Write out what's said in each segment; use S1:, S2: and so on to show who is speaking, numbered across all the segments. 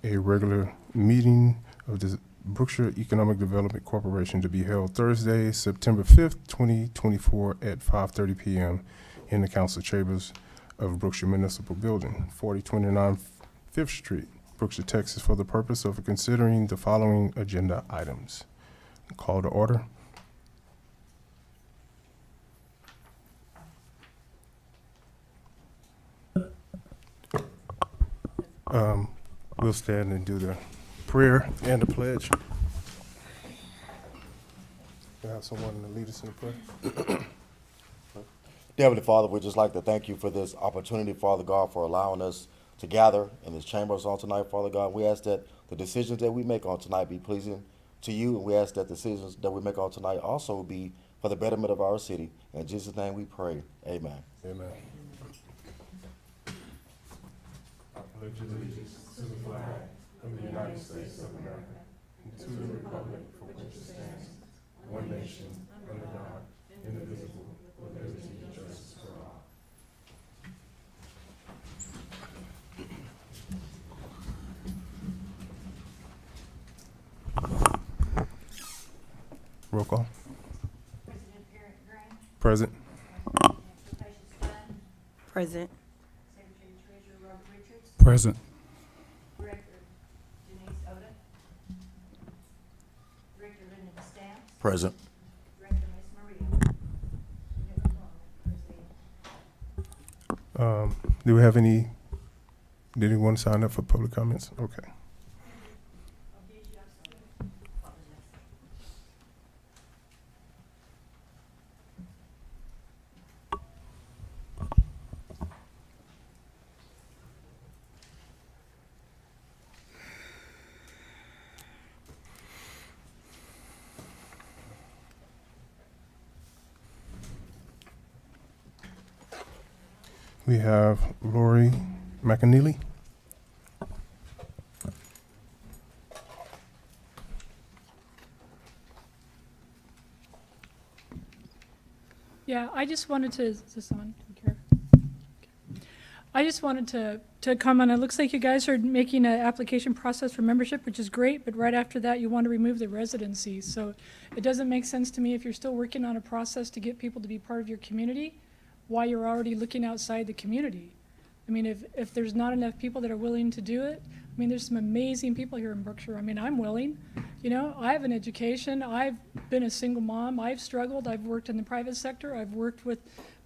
S1: a regular meeting of the Brookshire Economic Development Corporation to be held Thursday, September 5th, 2024 at 5:30 p.m. in the council chambers of Brookshire Municipal Building, 4029 5th Street, Brookshire, Texas, for the purpose of considering the following agenda items. Call to order. We'll stand and do the prayer and the pledge. We have someone to lead us in the prayer.
S2: Dear Heavenly Father, we'd just like to thank you for this opportunity, Father God, for allowing us to gather in this chambers on tonight, Father God. We ask that the decisions that we make on tonight be pleasing to you, and we ask that the decisions that we make on tonight also be for the betterment of our city. In Jesus' name we pray. Amen.
S1: Amen. I pledge allegiance to the flag of the United States of America and to the republic for which it stands, one nation, under God, indivisible, with liberty and justice for all. Roll call.
S3: President Eric Green.
S1: Present.
S3: Patience Dunn.
S4: Present.
S3: Secretary Treasurer Robert Richards.
S5: Present.
S3: Director Denise Oda. Director Lyndon Stamps.
S2: Present.
S3: Director Ms. Maria.
S1: Do we have any, did anyone sign up for public comments? Okay. We have Lori McAneely.
S6: Yeah, I just wanted to, is this on? Do you care? I just wanted to comment. It looks like you guys are making an application process for membership, which is great, but right after that, you want to remove the residency. So it doesn't make sense to me if you're still working on a process to get people to be part of your community, why you're already looking outside the community. I mean, if there's not enough people that are willing to do it, I mean, there's some amazing people here in Brookshire. I mean, I'm willing. You know, I have an education. I've been a single mom. I've struggled. I've worked in the private sector. I've worked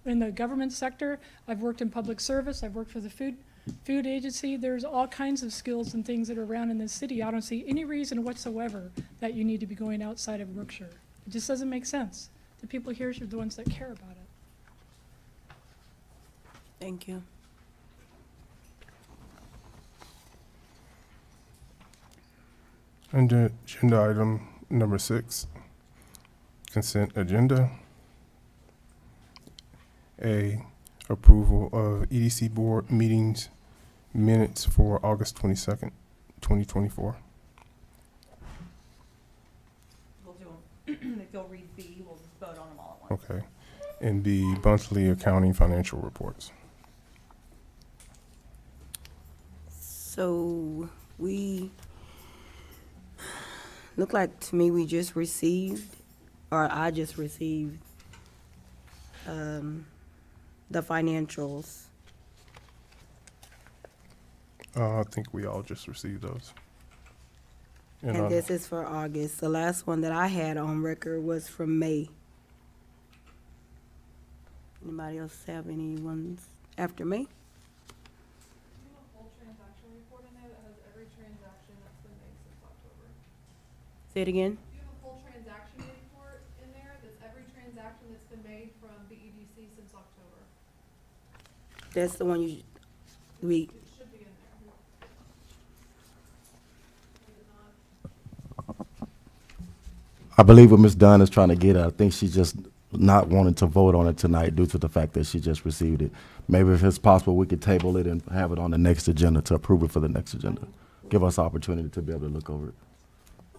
S6: in the government sector. I've worked in public service. I've worked for the food agency. There's all kinds of skills and things that are around in this city. I don't see any reason whatsoever that you need to be going outside of Brookshire. It just doesn't make sense. The people here are the ones that care about it.
S4: Thank you.
S1: Under agenda item number 6, consent agenda. A, approval of EDC board meetings minutes for August 22nd, 2024.
S7: We'll do them. If you'll read B, we'll just vote on them all at once.
S1: Okay. And B, monthly accounting financial reports.
S4: So we, look like to me we just received, or I just received, the financials.
S1: I think we all just received those.
S4: And this is for August. The last one that I had on record was from May. Anybody else have any ones after May?
S8: Full transaction report in there that has every transaction that's been made since October.
S4: Say it again.
S8: You have a full transaction report in there that's every transaction that's been made from BEDC since October.
S4: That's the one you, we,
S8: It should be in there. Is it not?
S2: I believe what Ms. Dunn is trying to get at, I think she's just not wanting to vote on it tonight due to the fact that she just received it. Maybe if it's possible, we could table it and have it on the next agenda to approve it for the next agenda. Give us opportunity to be able to look over it.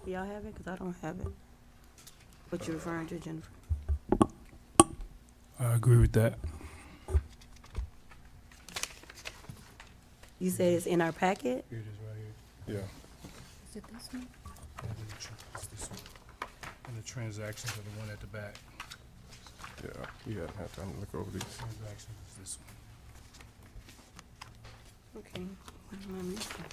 S4: y'all have it? Because I don't have it. What you're referring to, Jennifer?
S5: I agree with that.
S4: You said it's in our packet?
S1: Here it is right here. Yeah.
S6: Is it this one?
S5: And the transactions are the one at the back.
S1: Yeah, we hadn't had time to look over these.
S5: Transactions is this one.
S4: Okay. What am I missing?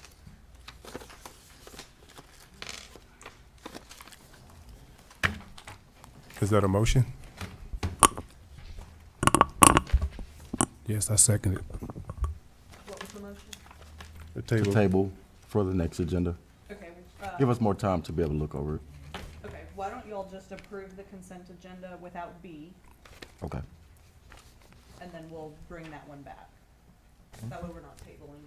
S1: Is that a motion?
S5: Yes, I second it.
S7: What was the motion?
S1: The
S2: To
S1: table.
S2: table for the next agenda.
S7: Okay,
S2: Give us more time to be able to look over it.
S7: okay, why don't y'all just approve the consent agenda without B,
S2: Okay.
S7: and then we'll bring that one back. That way we're not tabling.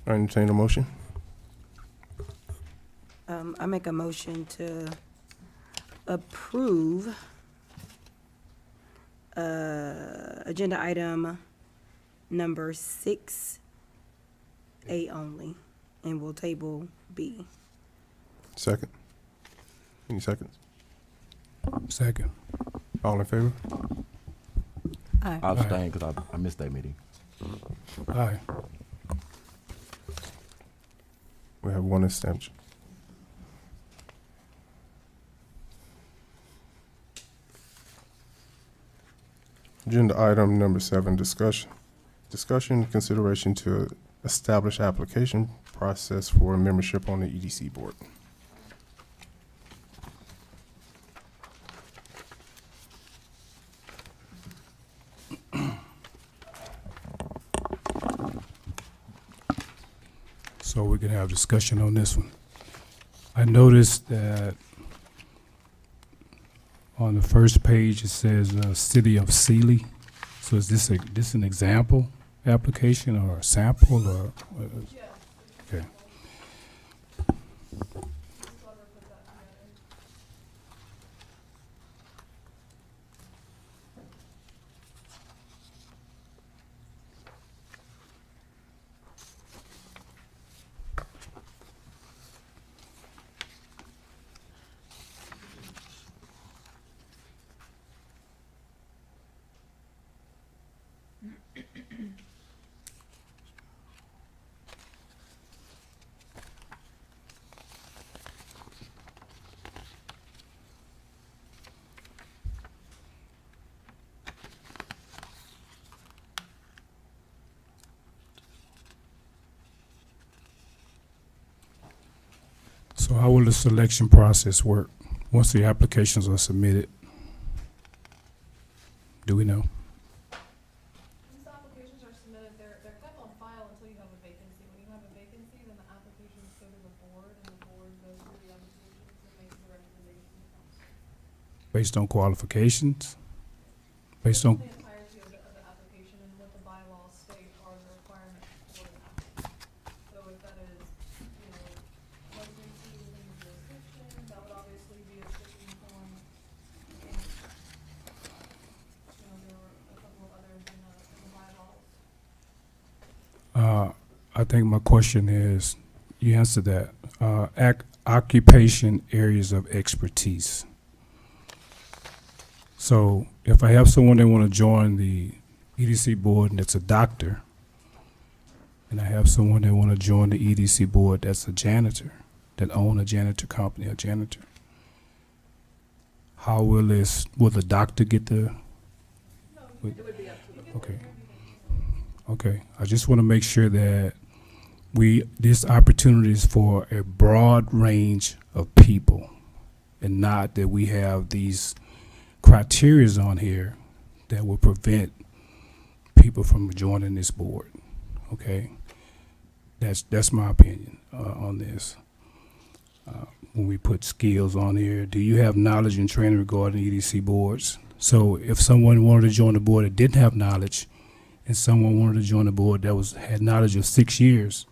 S1: I entertain a motion.
S4: I make a motion to approve agenda item number 6A only, and we'll table B.
S1: Second. Any seconds?
S5: Second.
S1: All in favor?
S4: Aye.
S2: I'll abstain because I missed that meeting.
S5: Aye.
S1: We have one abstention. Agenda item number 7, discussion. Discussion, consideration to establish application process for membership on the EDC board.
S5: So we can have discussion on this one. I noticed that on the first page, it says, City of Sealy. So is this an example application or a sample or?
S8: Yes.
S5: Okay.
S8: Just clever put that together.
S5: So how will the selection process work once the applications are submitted? Do we know?
S8: These applications are submitted, they're kept on file until you have a vacancy. When you have a vacancy, then the applications go to the board, and the board goes through the applications and makes the recommendation to council.
S5: Based on qualifications? Based on,
S8: The entirety of the application and what the bylaws state are the requirements for an applicant. So if that is, you know, residency within the jurisdiction, that would obviously be a sticking point. And, you know, there were a couple of others in the bylaws.
S5: I think my question is, you answered that, occupation areas of expertise. So if I have someone that want to join the EDC board and it's a doctor, and I have someone that want to join the EDC board that's a janitor, that own a janitor company, a janitor, how will the doctor get the?
S7: It would be up to the board.
S5: Okay. Okay, I just want to make sure that this opportunity is for a broad range of people, and not that we have these criterias on here that will prevent people from joining this board. Okay, that's my opinion on this. When we put skills on here, do you have knowledge and training regarding EDC boards? So if someone wanted to join the board that didn't have knowledge, and someone wanted to join the board that had knowledge of 6 years,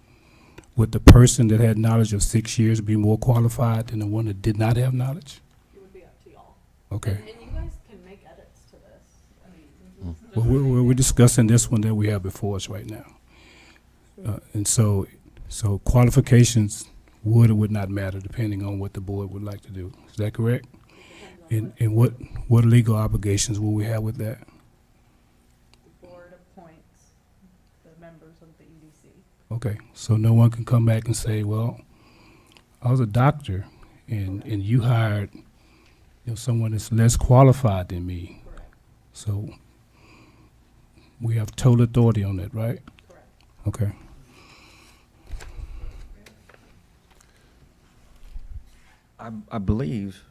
S5: would the person that had knowledge of 6 years be more qualified than the one that did not have knowledge?
S7: It would be up to y'all.
S5: Okay.
S7: And you guys can make edits to this. I mean, this is
S5: Well,
S7: just-
S5: we're discussing this one that we have before us right now. And so qualifications would or would not matter depending on what the board would like to do. Is that correct? And what legal obligations will we have with that?
S7: The board appoints the members of the EDC.
S5: Okay, so no one can come back and say, well, I was a doctor and you hired, someone that's less qualified than me.
S7: Correct,
S5: So we have total authority on that, right?
S7: correct.
S5: Okay.
S9: I believe,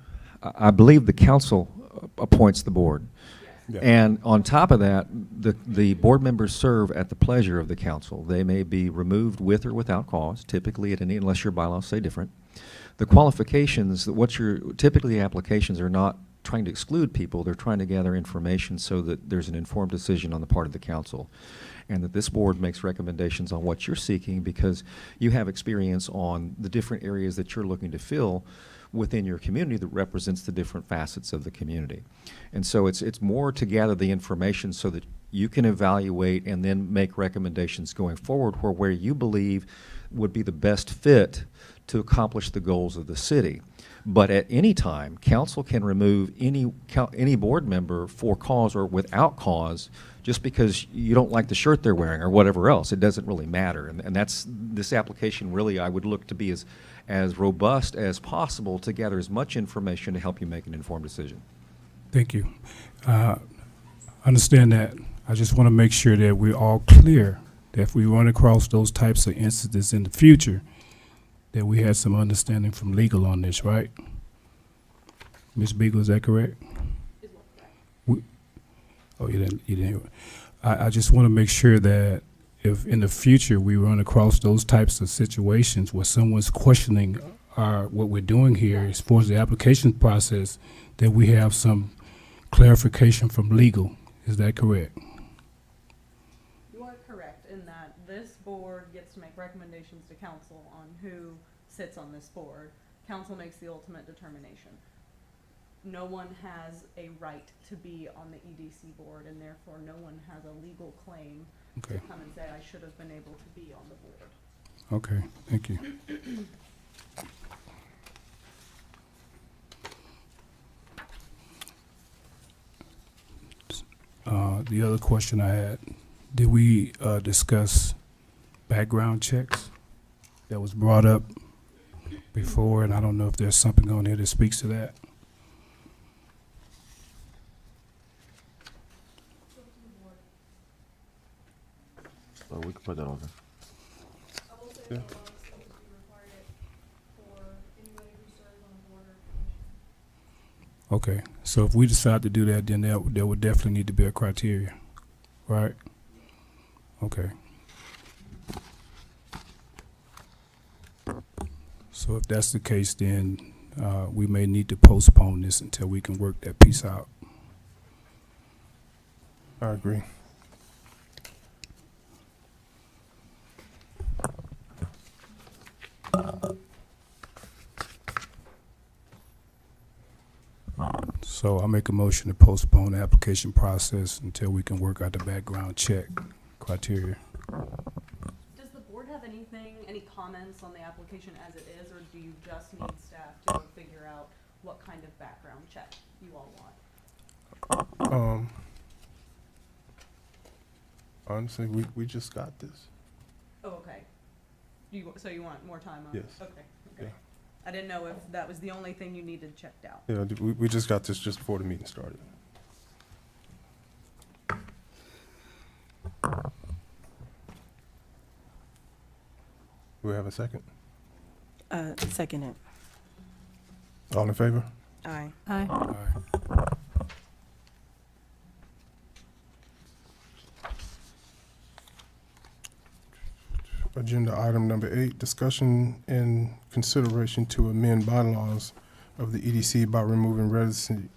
S9: I believe the council appoints the board.
S1: Yeah.
S9: And on top of that, the board members serve at the pleasure of the council. They may be removed with or without cause, typically at any, unless your bylaws say different. The qualifications, typically applications are not trying to exclude people, they're trying to gather information so that there's an informed decision on the part of the council. And that this board makes recommendations on what you're seeking because you have experience on the different areas that you're looking to fill within your community that represents the different facets of the community. And so it's more to gather the information so that you can evaluate and then make recommendations going forward where you believe would be the best fit to accomplish the goals of the city. But at any time, council can remove any board member for cause or without cause just because you don't like the shirt they're wearing or whatever else. It doesn't really matter. And that's, this application really, I would look to be as robust as possible to gather as much information to help you make an informed decision.
S5: Thank you. Understand that. I just want to make sure that we're all clear that if we run across those types of incidents in the future, that we had some understanding from legal on this, right? Ms. Beagle, is that correct? Oh, you didn't hear it. I just want to make sure that if in the future we run across those types of situations where someone's questioning what we're doing here as far as the application process, that we have some clarification from legal. Is that correct?
S7: You are correct in that this board gets to make recommendations to council on who sits on this board. Council makes the ultimate determination. No one has a right to be on the EDC board, and therefore no one has a legal claim
S5: Okay.
S7: to come and say, I should have been able to be on the board.
S5: Okay, thank you. The other question I had, did we discuss background checks? That was brought up before, and I don't know if there's something on here that speaks to that.
S2: So we can put that on there.
S8: I will say
S1: Yeah.
S8: that a lot of states do require it for anybody who serves on a board or commission.
S5: Okay, so if we decide to do that, then there would definitely need to be a criteria, right? Okay. So if that's the case, then we may need to postpone this until we can work that piece out.
S1: I agree.
S5: So I'll make a motion to postpone the application process until we can work out the background check criteria.
S7: Does the board have any comments on the application as it is, or do you just need staff to go figure out what kind of background check you all want?
S1: Honestly, we just got this.
S7: Oh, okay. So you want more time on it?
S1: Yes.
S7: Okay, okay.
S1: Yeah.
S7: I didn't know if that was the only thing you needed checked out.
S1: Yeah, we just got this just before the meeting started. Do we have a second?
S4: Second it.
S1: All in favor?
S4: Aye.
S5: Aye.
S1: Agenda item number 8, discussion and consideration to amend bylaws of the EDC by removing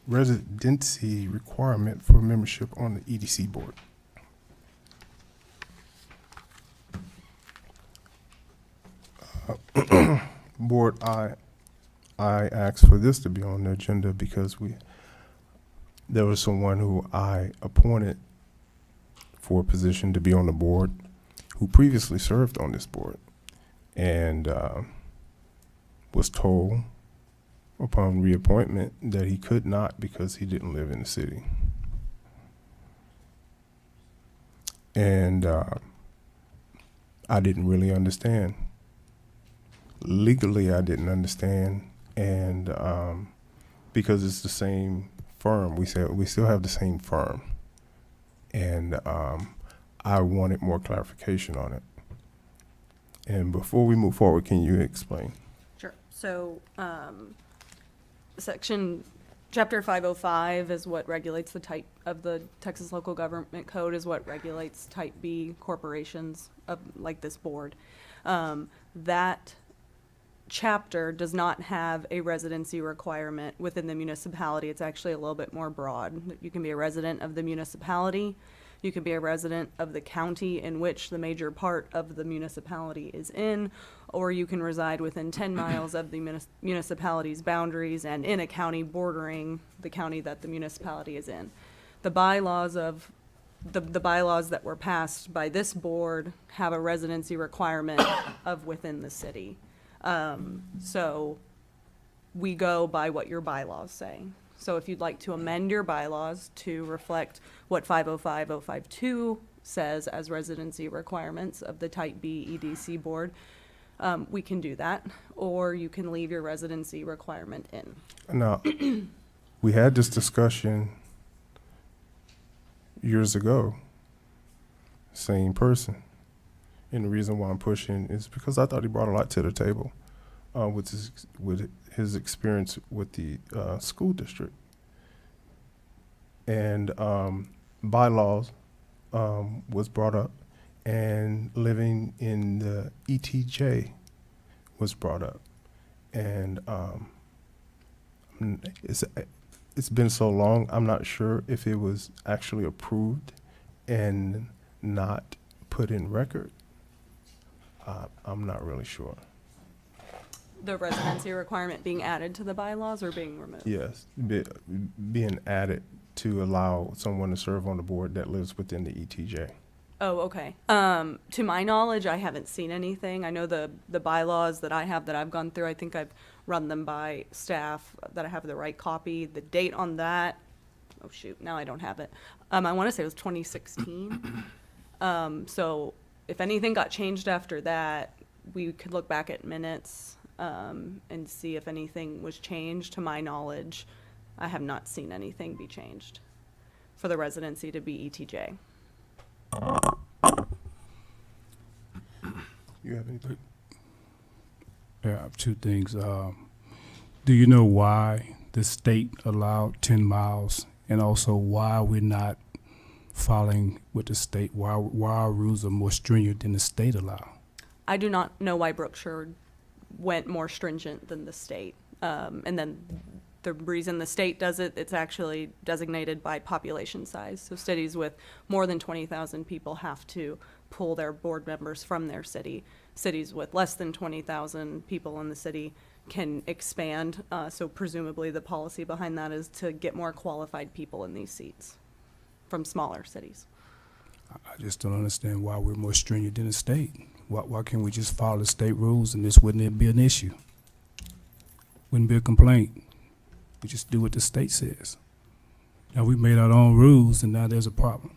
S1: residency requirement for membership on the EDC board. Board, I asked for this to be on the agenda because there was someone who I appointed for a position to be on the board who previously served on this board and was told upon reappointment that he could not because he didn't live in the city. And I didn't really understand. Legally, I didn't understand, and because it's the same firm, we still have the same firm, and I wanted more clarification on it. And before we move forward, can you explain?
S7: Sure. So, Chapter 505 is what regulates the type of the Texas Local Government Code, is what regulates Type B corporations of, like this board. That chapter does not have a residency requirement within the municipality. It's actually a little bit more broad. You can be a resident of the municipality. You can be a resident of the county in which the major part of the municipality is in, or you can reside within 10 miles of the municipality's boundaries and in a county bordering the county that the municipality is in. The bylaws of the bylaws that were passed by this board have a residency requirement of within the city. So we go by what your bylaws say. So if you'd like to amend your bylaws to reflect what 505-052 says as residency requirements of the Type B EDC board, we can do that, or you can leave your residency requirement in.
S1: Now, we had this discussion years ago, same person. And the reason why I'm pushing is because I thought he brought a lot to the table with his experience with the school district. And bylaws was brought up, and living in the ETJ was brought up. And it's been so long, I'm not sure if it was actually approved and not put in record. I'm not really sure.
S7: The residency requirement being added to the bylaws or being removed?
S1: Yes, being added to allow someone to serve on the board that lives within the ETJ.
S7: Oh, okay. To my knowledge, I haven't seen anything. I know the bylaws that I have that I've gone through, I think I've run them by staff, that I have the right copy. The date on that, oh shoot, now I don't have it. I want to say it was 2016. So if anything got changed after that, we could look back at minutes and see if anything was changed. To my knowledge, I have not seen anything be changed for the residency to be ETJ.
S1: You have anything?
S5: Yeah, I have two things. Do you know why the state allowed 10 miles, and also why we're not following with the state? Why our rules are more stringent than the state allow?
S7: I do not know why Brookshire went more stringent than the state. And then the reason the state does it, it's actually designated by population size. So cities with more than 20,000 people have to pull their board members from their city. Cities with less than 20,000 people in the city can expand. So presumably the policy behind that is to get more qualified people in these seats from smaller cities.
S5: I just don't understand why we're more stringent than the state. Why can't we just follow the state rules and this wouldn't be an issue? Wouldn't be a complaint. We just do what the state says. Now we made our own rules and now there's a problem.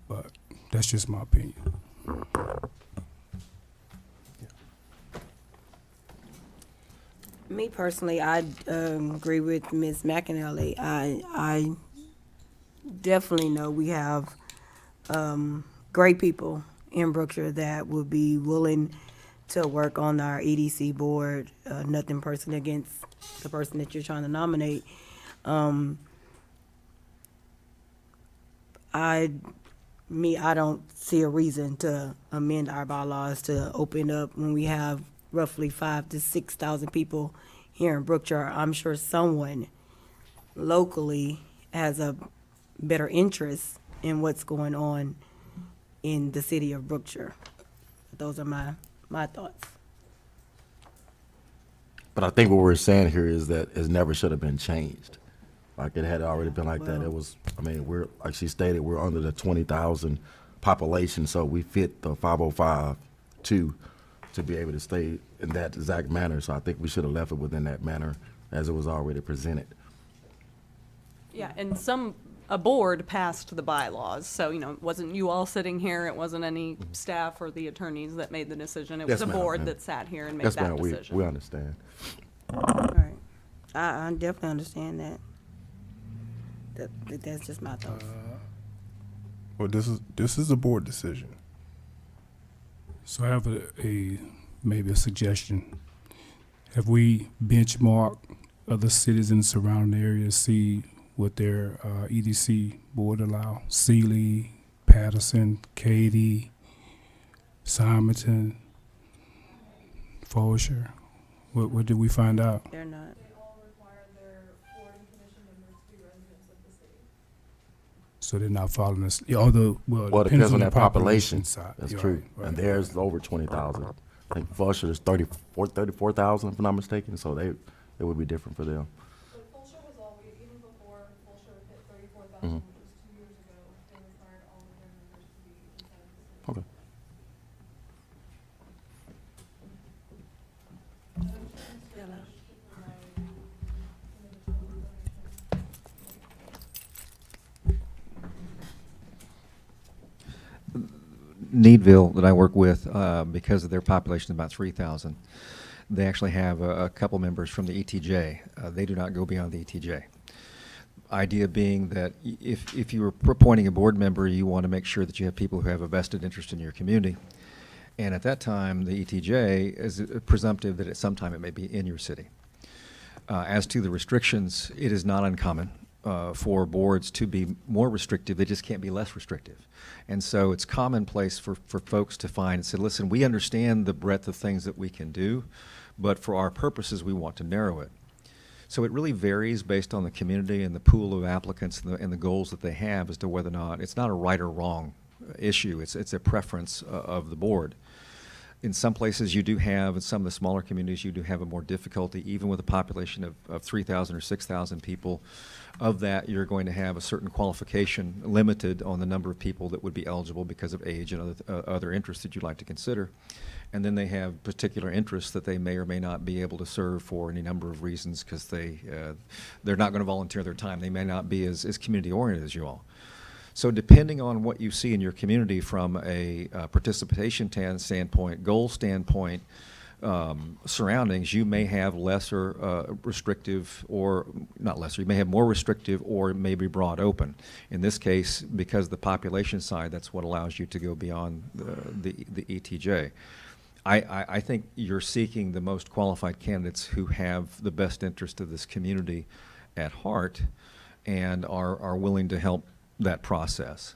S5: But that's just my opinion.
S4: Me personally, I agree with Ms. McAnally. I definitely know we have great people in Brookshire that would be willing to work on our EDC board. Nothing personal against the person that you're trying to nominate. I don't see a reason to amend our bylaws to open up when we have roughly 5,000 to 6,000 people here in Brookshire. I'm sure someone locally has a better interest in what's going on in the city of Brookshire. Those are my thoughts.
S2: But I think what we're saying here is that it never should have been changed. Like, it had already been like that.
S4: Well-
S2: It was, I mean, we're, like she stated, we're under the 20,000 population, so we fit the 505 to be able to stay in that exact manner. So I think we should have left it within that manner as it was already presented.
S7: Yeah, and some a board passed the bylaws. So, you know, it wasn't you all sitting here, it wasn't any staff or the attorneys that made the decision. It was
S2: Yes,
S7: a
S2: ma'am,
S7: board
S2: and-
S7: that sat here and made
S2: Yes,
S7: that
S2: ma'am,
S7: decision.
S2: we understand.
S4: All right. I definitely understand that. That's just my thoughts.
S1: Well, this is a board decision.
S5: So I have maybe a suggestion. Have we benchmarked other cities in the surrounding area to see what their EDC board allow? Sealy, Patterson, Katy, Simonton, Brookshire. What did we find out?
S4: They're not.
S8: They all require their board and commission members to be residents of the city.
S5: So they're not following us. Yeah, although,
S2: Well, it depends on
S5: the
S2: their population.
S5: side.
S2: That's
S5: You're
S2: true.
S5: right,
S2: And
S5: right.
S2: theirs is over 20,000. I think Brookshire is 34,000, if I'm not mistaken, so it would be different for them.
S8: But Fulshire has always, even before Fulshire hit 34,000,
S2: Mhm.
S8: which was 2 years ago, they required all of their members to be inside of the city.
S2: Okay.
S9: Needville that I work with, because of their population, about 3,000, they actually have a couple members from the ETJ. They do not go beyond the ETJ. Idea being that if you were appointing a board member, you want to make sure that you have people who have a vested interest in your community. And at that time, the ETJ is presumptive that at some time it may be in your city. As to the restrictions, it is not uncommon for boards to be more restrictive. They just can't be less restrictive. And so it's commonplace for folks to find and say, listen, we understand the breadth of things that we can do, but for our purposes, we want to narrow it. So it really varies based on the community and the pool of applicants and the goals that they have as to whether or not, it's not a right or wrong issue. It's a preference of the board. In some places you do have, in some of the smaller communities, you do have a more difficulty, even with a population of 3,000 or 6,000 people. Of that, you're going to have a certain qualification limited on the number of people that would be eligible because of age and other interests that you'd like to consider. And then they have particular interests that they may or may not be able to serve for any number of reasons because they're not going to volunteer their time. They may not be as community-oriented as you all. So depending on what you see in your community from a participation standpoint, goal standpoint, surroundings, you may have lesser restrictive, or not lesser, you may have more restrictive or maybe broad open. In this case, because of the population side, that's what allows you to go beyond the ETJ. I think you're seeking the most qualified candidates who have the best interest of this community at heart and are willing to help that process.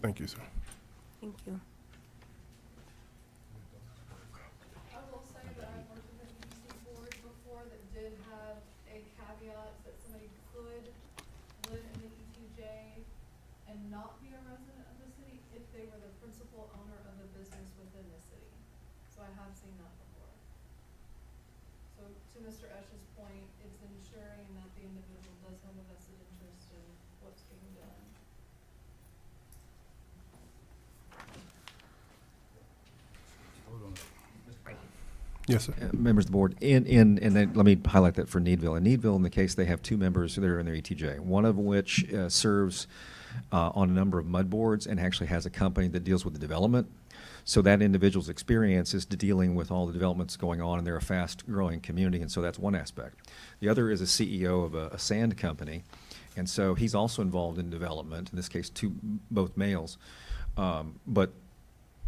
S1: Thank you, sir.
S4: Thank you.
S8: I will say that I've worked with an EDC board before that did have a caveat that somebody could live in the ETJ and not be a resident of the city if they were the principal owner of a business within the city. So I have seen that before. So to Mr. Esch's point, it's ensuring that the individual does have a vested interest in what's being done.
S1: Yes, sir.
S9: Members of the board, and then let me highlight that for Needville. In Needville, in the case, they have two members that are in their ETJ, one of which serves on a number of mud boards and actually has a company that deals with the development. So that individual's experience is dealing with all the developments going on, and they're a fast-growing community, and so that's one aspect. The other is a CEO of a sand company, and so he's also involved in development, in this case, both males. But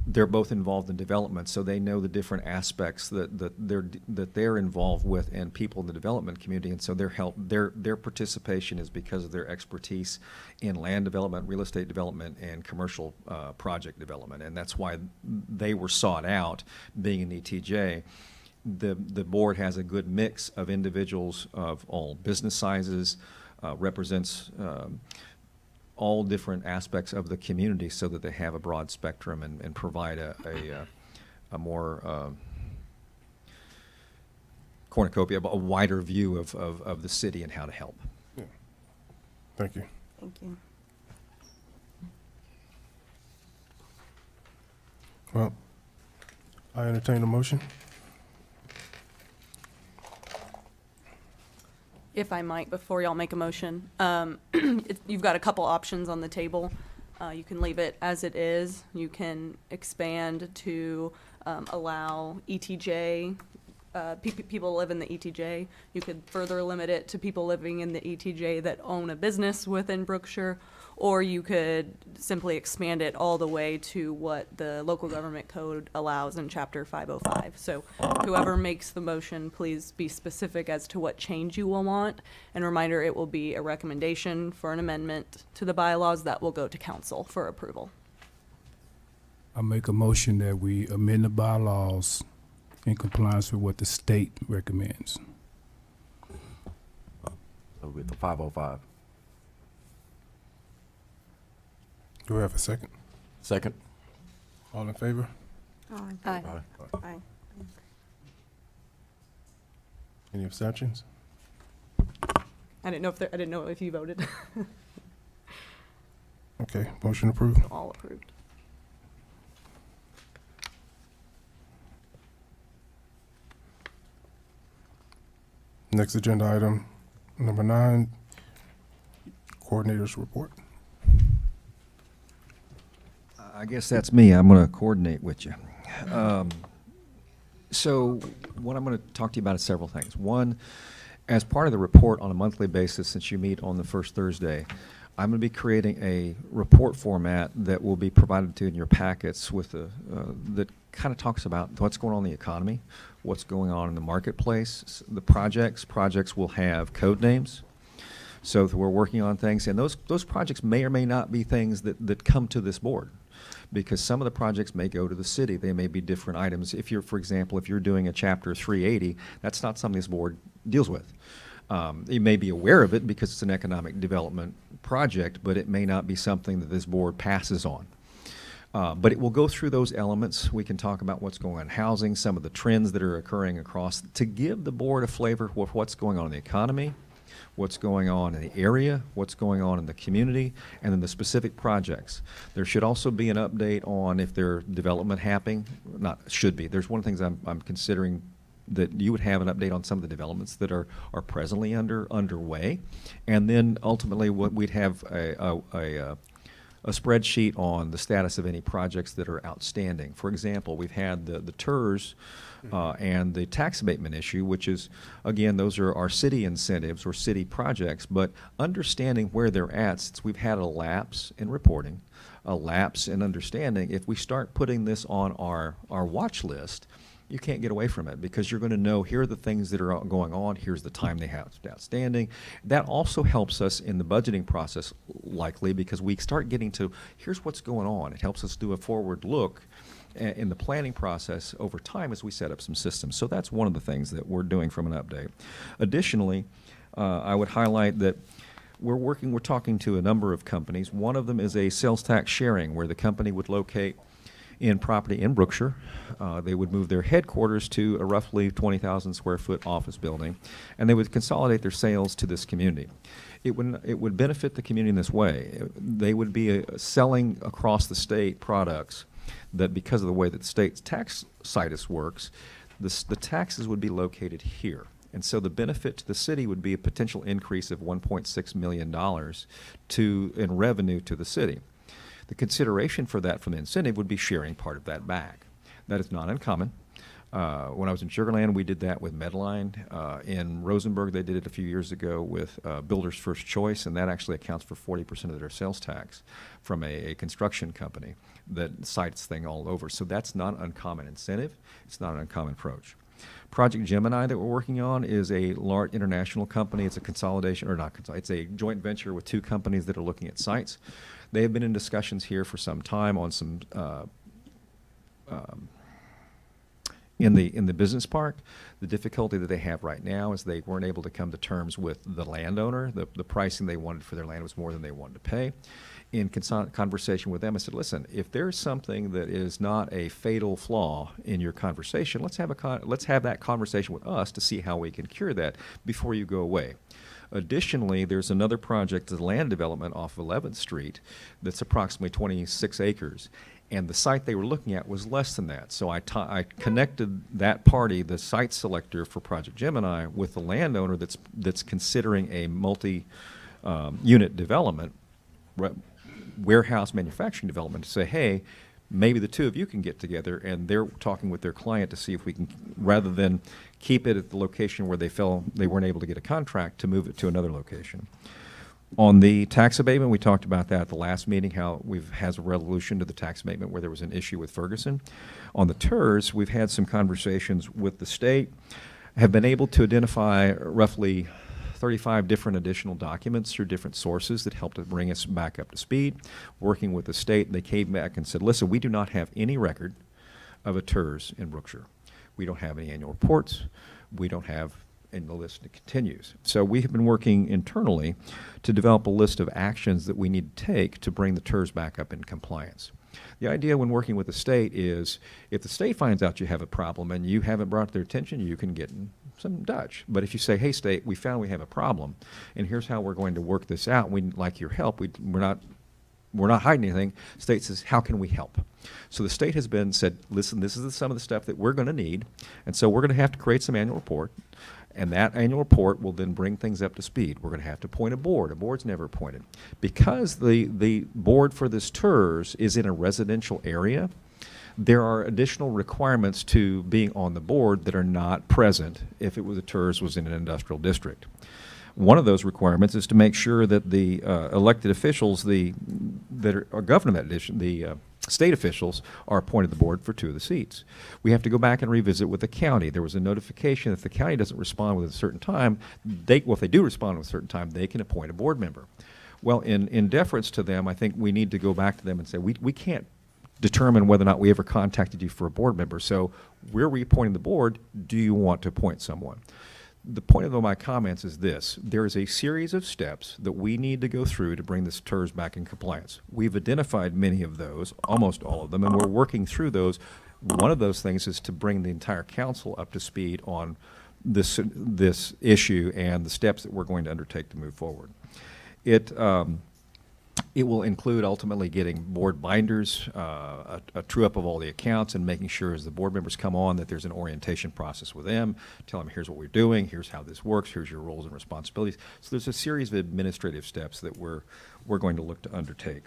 S9: they're both involved in development, so they know the different aspects that they're involved with and people in the development community, and so their participation is because of their expertise in land development, real estate development, and commercial project development, and that's why they were sought out, being an ETJ. The board has a good mix of individuals of all business sizes, represents all different aspects of the community so that they have a broad spectrum and provide a more cornucopia, a wider view of the city and how to help.
S1: Yeah. Thank you.
S4: Thank you.
S1: Well, I entertain a motion.
S7: If I might, before y'all make a motion, you've got a couple options on the table. You can leave it as it is. You can expand to allow ETJ, people live in the ETJ. You could further limit it to people living in the ETJ that own a business within Brookshire, or you could simply expand it all the way to what the local government code allows in Chapter 505. So whoever makes the motion, please be specific as to what change you will want. And reminder, it will be a recommendation for an amendment to the bylaws that will go to council for approval.
S5: I make a motion that we amend the bylaws in compliance with what the state recommends.
S2: So with the 505.
S1: Do we have a second?
S2: Second.
S1: All in favor?
S7: Aye.
S4: Aye.
S1: Any abstentions?
S7: I didn't know if you voted.
S1: Okay, motion approved.
S7: All approved.
S1: Next agenda item, number 9, coordinators report.
S9: I guess that's me. I'm going to coordinate with you. So what I'm going to talk to you about is several things. One, as part of the report on a monthly basis, since you meet on the first Thursday, I'm going to be creating a report format that will be provided to you in your packets with that kind of talks about what's going on in the economy, what's going on in the marketplace, the projects. Projects will have code names. So if we're working on things, and those projects may or may not be things that come to this board, because some of the projects may go to the city. They may be different items. If you're, for example, if you're doing a Chapter 380, that's not something this board deals with. You may be aware of it because it's an economic development project, but it may not be something that this board passes on. But it will go through those elements. We can talk about what's going on in housing, some of the trends that are occurring across, to give the board a flavor of what's going on in the economy, what's going on in the area, what's going on in the community, and then the specific projects. There should also be an update on if there's development happening. Not should be. There's one of the things I'm considering, that you would have an update on some of the developments that are presently underway, and then ultimately what we'd have a spreadsheet on the status of any projects that are outstanding. For example, we've had the TERS and the tax abatement issue, which is, again, those are our city incentives or city projects, but understanding where they're at, since we've had a lapse in reporting, a lapse in understanding, if we start putting this on our watch list, you can't get away from it, because you're going to know here are the things that are going on, here's the time they have outstanding. That also helps us in the budgeting process, likely, because we start getting to, here's what's going on. It helps us do a forward look in the planning process over time as we set up some systems. So that's one of the things that we're doing from an update. Additionally, I would highlight that we're talking to a number of companies. One of them is a sales tax sharing, where the company would locate in property in Brookshire. They would move their headquarters to a roughly 20,000 square foot office building, and they would consolidate their sales to this community. It would benefit the community in this way. They would be selling across the state products that, because of the way that the state's tax situs works, the taxes would be located here. And so the benefit to the city would be a potential increase of $1.6 million in revenue to the city. The consideration for that from the incentive would be sharing part of that back. That is not uncommon. When I was in Sugar Land, we did that with Medline. In Rosenberg, they did it a few years ago with Builders First Choice, and that actually accounts for 40% of their sales tax from a construction company that cites thing all over. So that's not an uncommon incentive. It's not an uncommon approach. Project Gemini that we're working on is a large international company. It's a consolidation, or not consolidation, it's a joint venture with two companies that are looking at sites. They have been in discussions here for some time on some in the business park. The difficulty that they have right now is they weren't able to come to terms with the landowner. The pricing they wanted for their land was more than they wanted to pay. In conversation with them, I said, listen, if there's something that is not a fatal flaw in your conversation, let's have that conversation with us to see how we can cure that before you go away. Additionally, there's another project, the land development off of 11th Street, that's approximately 26 acres. And the site they were looking at was less than that. So I connected that party, the site selector for Project Gemini, with the landowner that's considering a multi-unit development, warehouse manufacturing development, to say, hey, maybe the two of you can get together, and they're talking with their client to see if we can, rather than keep it at the location where they weren't able to get a contract, to move it to another location. On the tax abatement, we talked about that at the last meeting, how we've has a resolution to the tax abatement where there was an issue with Ferguson. On the TERS, we've had some conversations with the state, have been able to identify roughly 35 different additional documents through different sources that helped to bring us back up to speed. Working with the state, they came back and said, listen, we do not have any record of a TERS in Brookshire. We don't have any annual reports. We don't have, and the list continues. So we have been working internally to develop a list of actions that we need to take to bring the TERS back up in compliance. The idea when working with the state is if the state finds out you have a problem and you haven't brought it to their attention, you can get in some Dutch. But if you say, hey, state, we found we have a problem, and here's how we're going to work this out, we'd like your help, we're not hiding anything. State says, how can we help? So the state has said, listen, this is some of the stuff that we're going to need, and so we're going to have to create some annual report, and that annual report will then bring things up to speed. We're going to have to appoint a board. A board's never appointed. Because the board for this TERS is in a residential area, there are additional requirements to being on the board that are not present if the TERS was in an industrial district. One of those requirements is to make sure that the elected officials, that are governing that edition, the state officials, are appointed to the board for 2 of the seats. We have to go back and revisit with the county. There was a notification if the county doesn't respond within a certain time, if they do respond within a certain time, they can appoint a board member. Well, in deference to them, I think we need to go back to them and say, we can't determine whether or not we ever contacted you for a board member. So we're reappointing the board. Do you want to appoint someone? The point of my comments is this. There is a series of steps that we need to go through to bring this TERS back in compliance. We've identified many of those, almost all of them, and we're working through those. One of those things is to bring the entire council up to speed on this issue and the steps that we're going to undertake to move forward. It will include ultimately getting board binders, a true-up of all the accounts, and making sure as the board members come on that there's an orientation process with them, tell them here's what we're doing, here's how this works, here's your roles and responsibilities. So there's a series of administrative steps that we're going to look to undertake.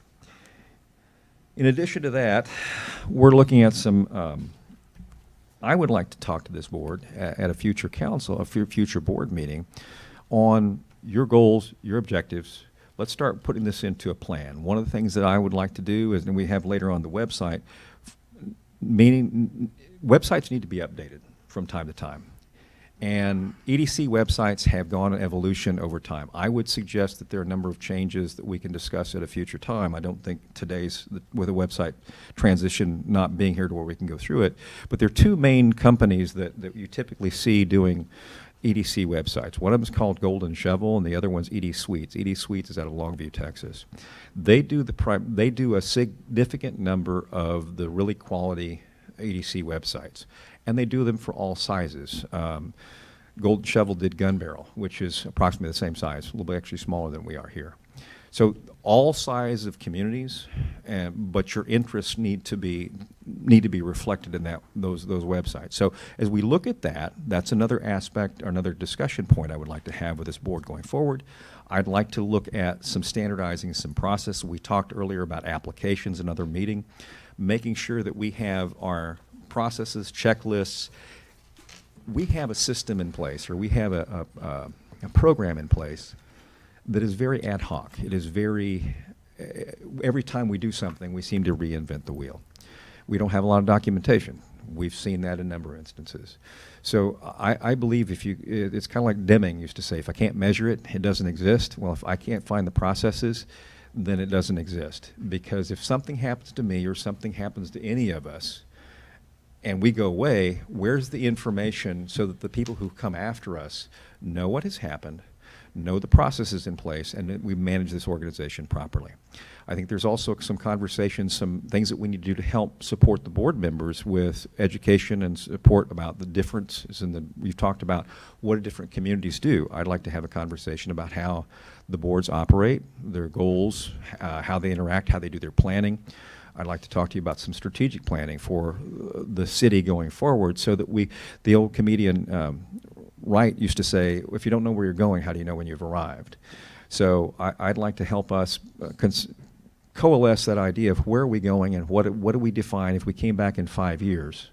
S9: In addition to that, we're looking at some, I would like to talk to this board at a future future board meeting on your goals, your objectives. Let's start putting this into a plan. One of the things that I would like to do is, and we have later on the website, meaning websites need to be updated from time to time. And EDC websites have gone in evolution over time. I would suggest that there are a number of changes that we can discuss at a future time. I don't think with a website transition not being here to where we can go through it, but there are 2 main companies that you typically see doing EDC websites. One of them is called Golden Shovel, and the other one's ED Suites. ED Suites is out of Longview, Texas. They do a significant number of the really quality EDC websites, and they do them for all sizes. Golden Shovel did Gun Barrel, which is approximately the same size, a little bit actually smaller than we are here. So all size of communities, but your interests need to be reflected in those websites. So as we look at that, that's another aspect or another discussion point I would like to have with this board going forward. I'd like to look at some standardizing some process. We talked earlier about applications, another meeting, making sure that we have our processes, checklists. We have a system in place, or we have a program in place that is very ad hoc. It is every time we do something, we seem to reinvent the wheel. We don't have a lot of documentation. We've seen that in a number of instances. So I believe it's kind of like Deming used to say, if I can't measure it, it doesn't exist. Well, if I can't find the processes, then it doesn't exist. Because if something happens to me or something happens to any of us, and we go away, where's the information so that the people who come after us know what has happened, know the processes in place, and that we manage this organization properly. I think there's also some conversations, some things that we need to do to help support the board members with education and support about the differences we've talked about what do different communities do. I'd like to have a conversation about how the boards operate, their goals, how they interact, how they do their planning. I'd like to talk to you about some strategic planning for the city going forward, so that the old comedian Wright used to say, if you don't know where you're going, how do you know when you've arrived? So I'd like to help us coalesce that idea of where are we going, and what do we define if we came back in 5 years.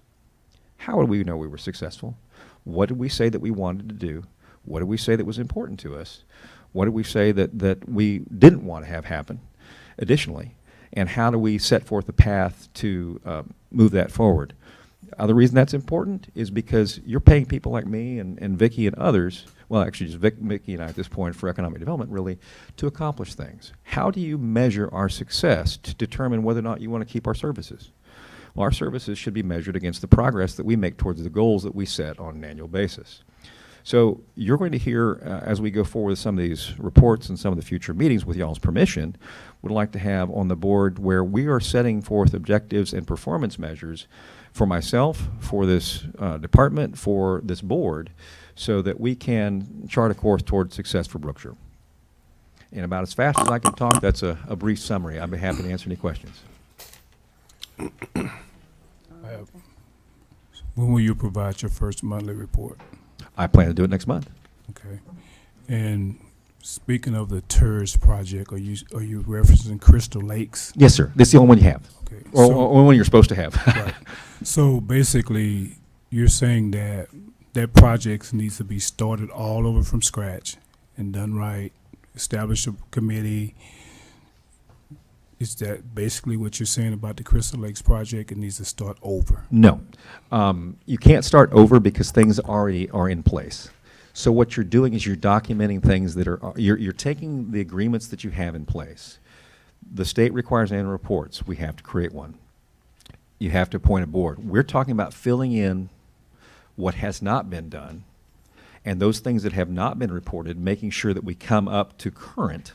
S9: How would we know we were successful? What did we say that we wanted to do? What did we say that was important to us? What did we say that we didn't want to have happen additionally? And how do we set forth a path to move that forward? The reason that's important is because you're paying people like me and Vicki and others, well, actually just Vicki and I at this point for economic development, really, to accomplish things. How do you measure our success to determine whether or not you want to keep our services? Well, our services should be measured against the progress that we make towards the goals that we set on an annual basis. So you're going to hear, as we go forward with some of these reports and some of the future meetings, with y'all's permission, would like to have on the board where we are setting forth objectives and performance measures for myself, for this department, for this board, so that we can chart a course toward success for Brookshire. And about as fast as I can talk, that's a brief summary. I'd be happy to answer any questions.
S5: When will you provide your first monthly report?
S9: I plan to do it next month.
S5: Okay. And speaking of the TERS project, are you referencing Crystal Lakes?
S9: Yes, sir. That's the only one you have,
S5: Okay.
S9: or
S5: So-
S9: only one you're supposed to have.
S5: Right. So basically, you're saying that that project needs to be started all over from scratch and done right, establish a committee. Is that basically what you're saying about the Crystal Lakes project? It needs to start over.
S9: No. You can't start over because things already are in place. So what you're doing is you're documenting things that are, you're taking the agreements that you have in place. The state requires annual reports. We have to create one. You have to appoint a board. We're talking about filling in what has not been done, and those things that have not been reported, making sure that we come up to current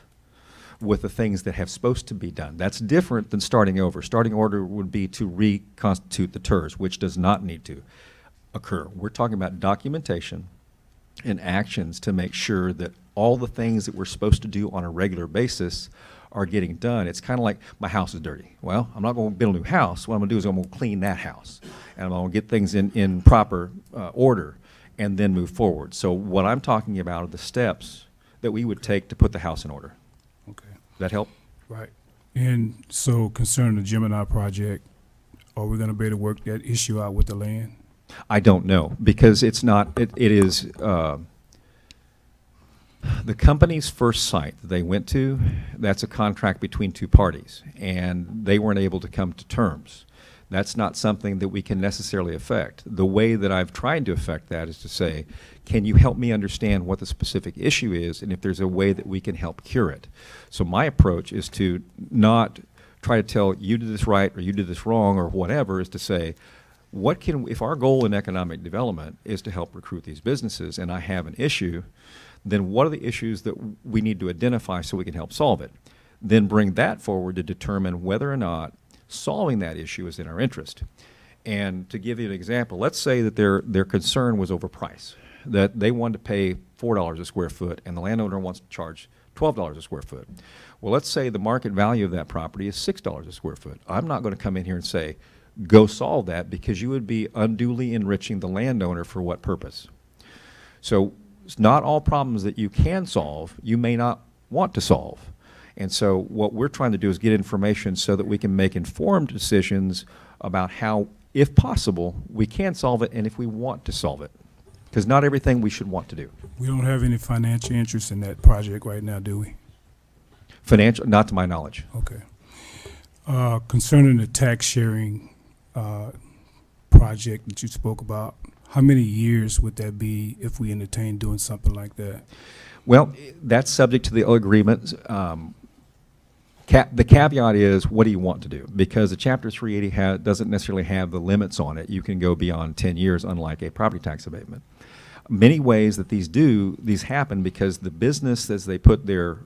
S9: with the things that have supposed to be done. That's different than starting over. Starting over would be to reconstitute the TERS, which does not need to occur. We're talking about documentation and actions to make sure that all the things that we're supposed to do on a regular basis are getting done. It's kind of like my house is dirty. Well, I'm not going to build a new house. What I'm going to do is I'm going to clean that house, and I'm going to get things in proper order and then move forward. So what I'm talking about are the steps that we would take to put the house in order.
S5: Okay.
S9: That help?
S5: Right. And so concerning the Gemini project, are we going to be able to work that issue out with the land?
S9: I don't know, because it's not, it is, the company's first site that they went to, that's a contract between two parties, and they weren't able to come to terms. That's not something that we can necessarily affect. The way that I've tried to affect that is to say, can you help me understand what the specific issue is, and if there's a way that we can help cure it? So my approach is to not try to tell you did this right or you did this wrong or whatever, is to say, what can, if our goal in economic development is to help recruit these businesses, and I have an issue, then what are the issues that we need to identify so we can help solve it? Then bring that forward to determine whether or not solving that issue is in our interest. And to give you an example, let's say that their concern was over price, that they wanted to pay $4 a square foot and the landowner wants to charge $12 a square foot. Well, let's say the market value of that property is $6 a square foot. I'm not going to come in here and say, go solve that, because you would be unduly enriching the landowner for what purpose? So it's not all problems that you can solve, you may not want to solve. And so what we're trying to do is get information so that we can make informed decisions about how, if possible, we can solve it and if we want to solve it. Because not everything we should want to do.
S5: We don't have any financial interest in that project right now, do we?
S9: Financial, not to my knowledge.
S5: Okay. Concerning the tax sharing project that you spoke about, how many years would that be if we entertain doing something like that?
S9: Well, that's subject to the agreement. The caveat is, what do you want to do? Because the Chapter 380 doesn't necessarily have the limits on it. You can go beyond 10 years, unlike a property tax abatement. Many ways that these happen because the business, as they put their,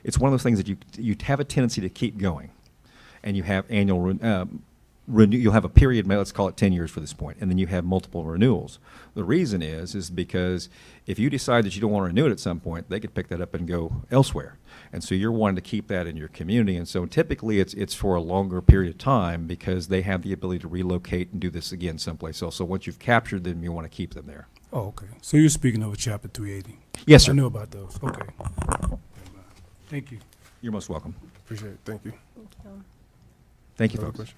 S9: it's one of those things that you have a tendency to keep going, and you have annual you'll have a period, let's call it 10 years for this point, and then you have multiple renewals. The reason is because if you decide that you don't want to renew it at some point, they could pick that up and go elsewhere. And so you're wanting to keep that in your community. And so typically it's for a longer period of time because they have the ability to relocate and do this again someplace else. So once you've captured them, you want to keep them there.
S5: Oh, okay. So you're speaking of a chapter 380?
S9: Yes, sir.
S5: I know about those. Okay. Thank you.
S9: You're most welcome.
S1: Appreciate it. Thank you.
S9: Thank you,
S1: Other
S9: folks.
S1: question?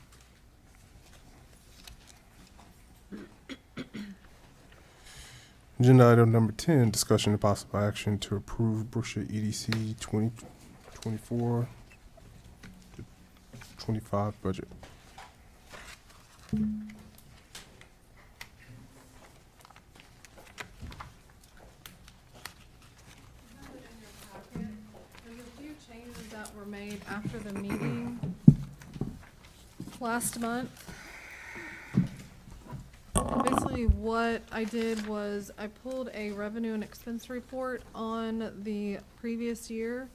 S1: Agenda item number 10, discussion and possible action to approve Brookshire EDC 2024 to 25 budget.
S8: There's a few changes that were made after the meeting last month. Basically, what I did was I pulled a revenue and expense report on the previous year,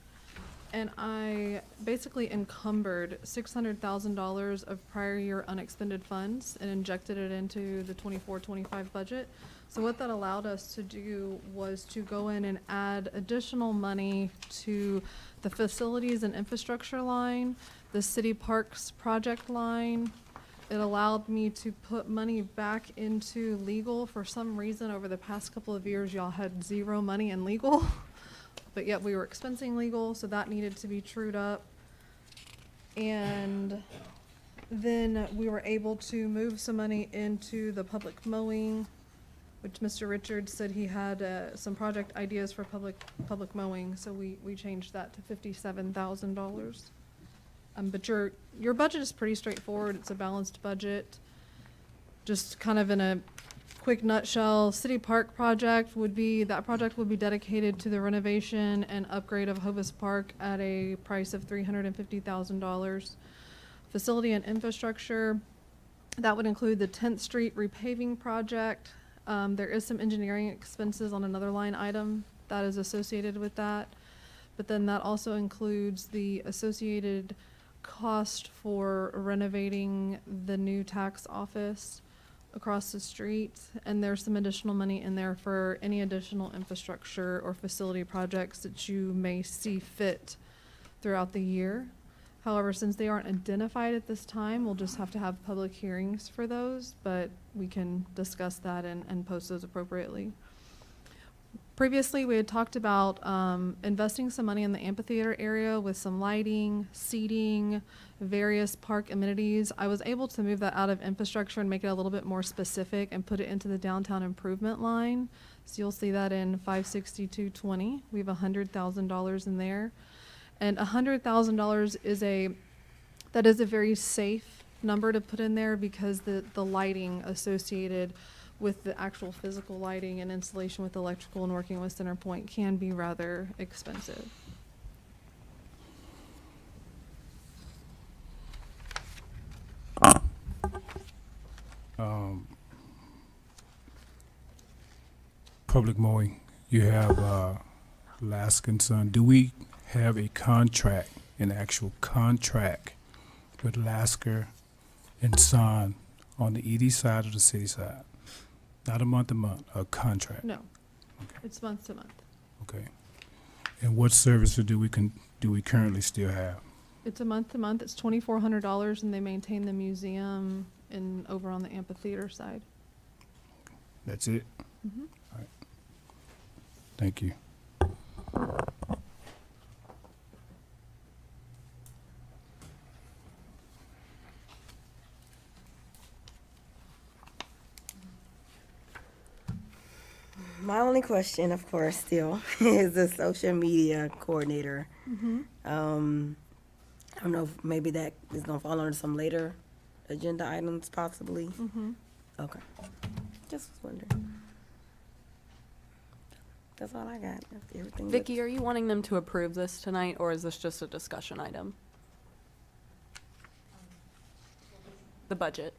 S8: and I basically encumbered $600,000 of prior year unexpended funds and injected it into the 24-25 budget. So what that allowed us to do was to go in and add additional money to the facilities and infrastructure line, the city parks project line. It allowed me to put money back into legal. For some reason, over the past couple of years, y'all had zero money in legal, but yet we were expensing legal, so that needed to be trued up. And then we were able to move some money into the public mowing, which Mr. Richards said he had some project ideas for public mowing, so we changed that to $57,000. But your budget is pretty straightforward. It's a balanced budget. Just kind of in a quick nutshell, City Park project would be dedicated to the renovation and upgrade of Hovis Park at a price of $350,000. Facility and infrastructure, that would include the 10th Street repaving project. There is some engineering expenses on another line item that is associated with that. But then that also includes the associated cost for renovating the new tax office across the street, and there's some additional money in there for any additional infrastructure or facility projects that you may see fit throughout the year. However, since they aren't identified at this time, we'll just have to have public hearings for those, but we can discuss that and post those appropriately. Previously, we had talked about investing some money in the amphitheater area with some lighting, seating, various park amenities. I was able to move that out of infrastructure and make it a little bit more specific and put it into the downtown improvement line. So you'll see that in 56220. We have $100,000 in there. And $100,000 is a very safe number to put in there because the lighting associated with the actual physical lighting and installation with electrical and working with CenterPoint can be rather expensive.
S5: Public mowing, you have Lasker and Son. Do we have a contract, an actual contract with Lasker and Son on the ED side or the city side? Not a month to month, a contract?
S8: No,
S5: Okay.
S8: it's month to month.
S5: Okay. And what services do we currently still have?
S8: It's a month to month. It's $2,400, and they maintain the museum over on the amphitheater side.
S5: That's it?
S8: Mhm.
S5: All right. Thank you.
S4: My only question, of course, still is the social media coordinator. I don't know if maybe that is gonna fall under some later agenda items possibly. Okay. Just was wondering. That's all I got. Everything.
S10: Vicky, are you wanting them to approve this tonight, or is this just a discussion item? The budget.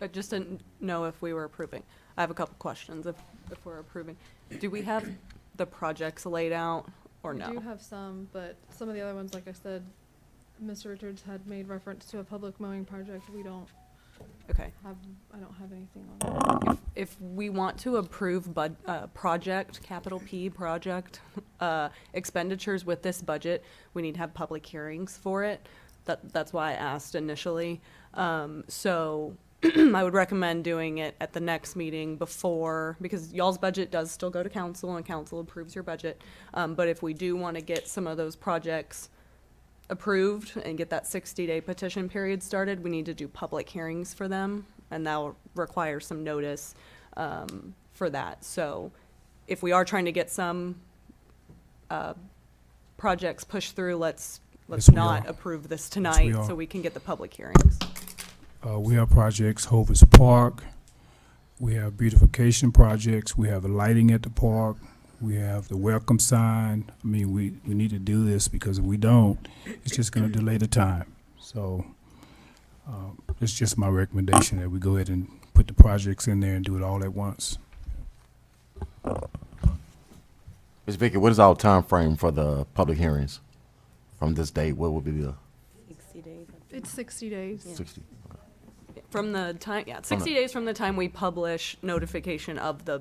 S10: I just didn't know if we were approving. I have a couple questions if we're approving. Do we have the projects laid out or
S8: We
S10: no?
S8: do have some, but some of the other ones, like I said, Mr. Richards had made reference to a public mowing project. We don't
S10: Okay.
S8: have, I don't have anything on that.
S10: If we want to approve project, capital P project, expenditures with this budget, we need to have public hearings for it. That's why I asked initially. So I would recommend doing it at the next meeting before, because y'all's budget does still go to council and council approves your budget. But if we do want to get some of those projects approved and get that 60-day petition period started, we need to do public hearings for them, and that'll require some notice for that. So if we are trying to get some projects pushed through, let's
S5: Yes, we
S10: not
S5: are.
S10: approve this
S5: we
S10: tonight
S5: are.
S10: so we can get the public hearings.
S5: We have projects, Hovis Park, we have beautification projects, we have lighting at the park, we have the welcome sign. I mean, we need to do this, because if we don't, it's just gonna delay the time. So, it's just my recommendation that we go ahead and put the projects in there and do it all at once.
S2: Ms. Vicky, what is our time frame for the public hearings? From this date, what would be the
S4: 60 days.
S8: It's 60 days.
S2: 60?
S10: From the time, 60 days from the time we publish notification of the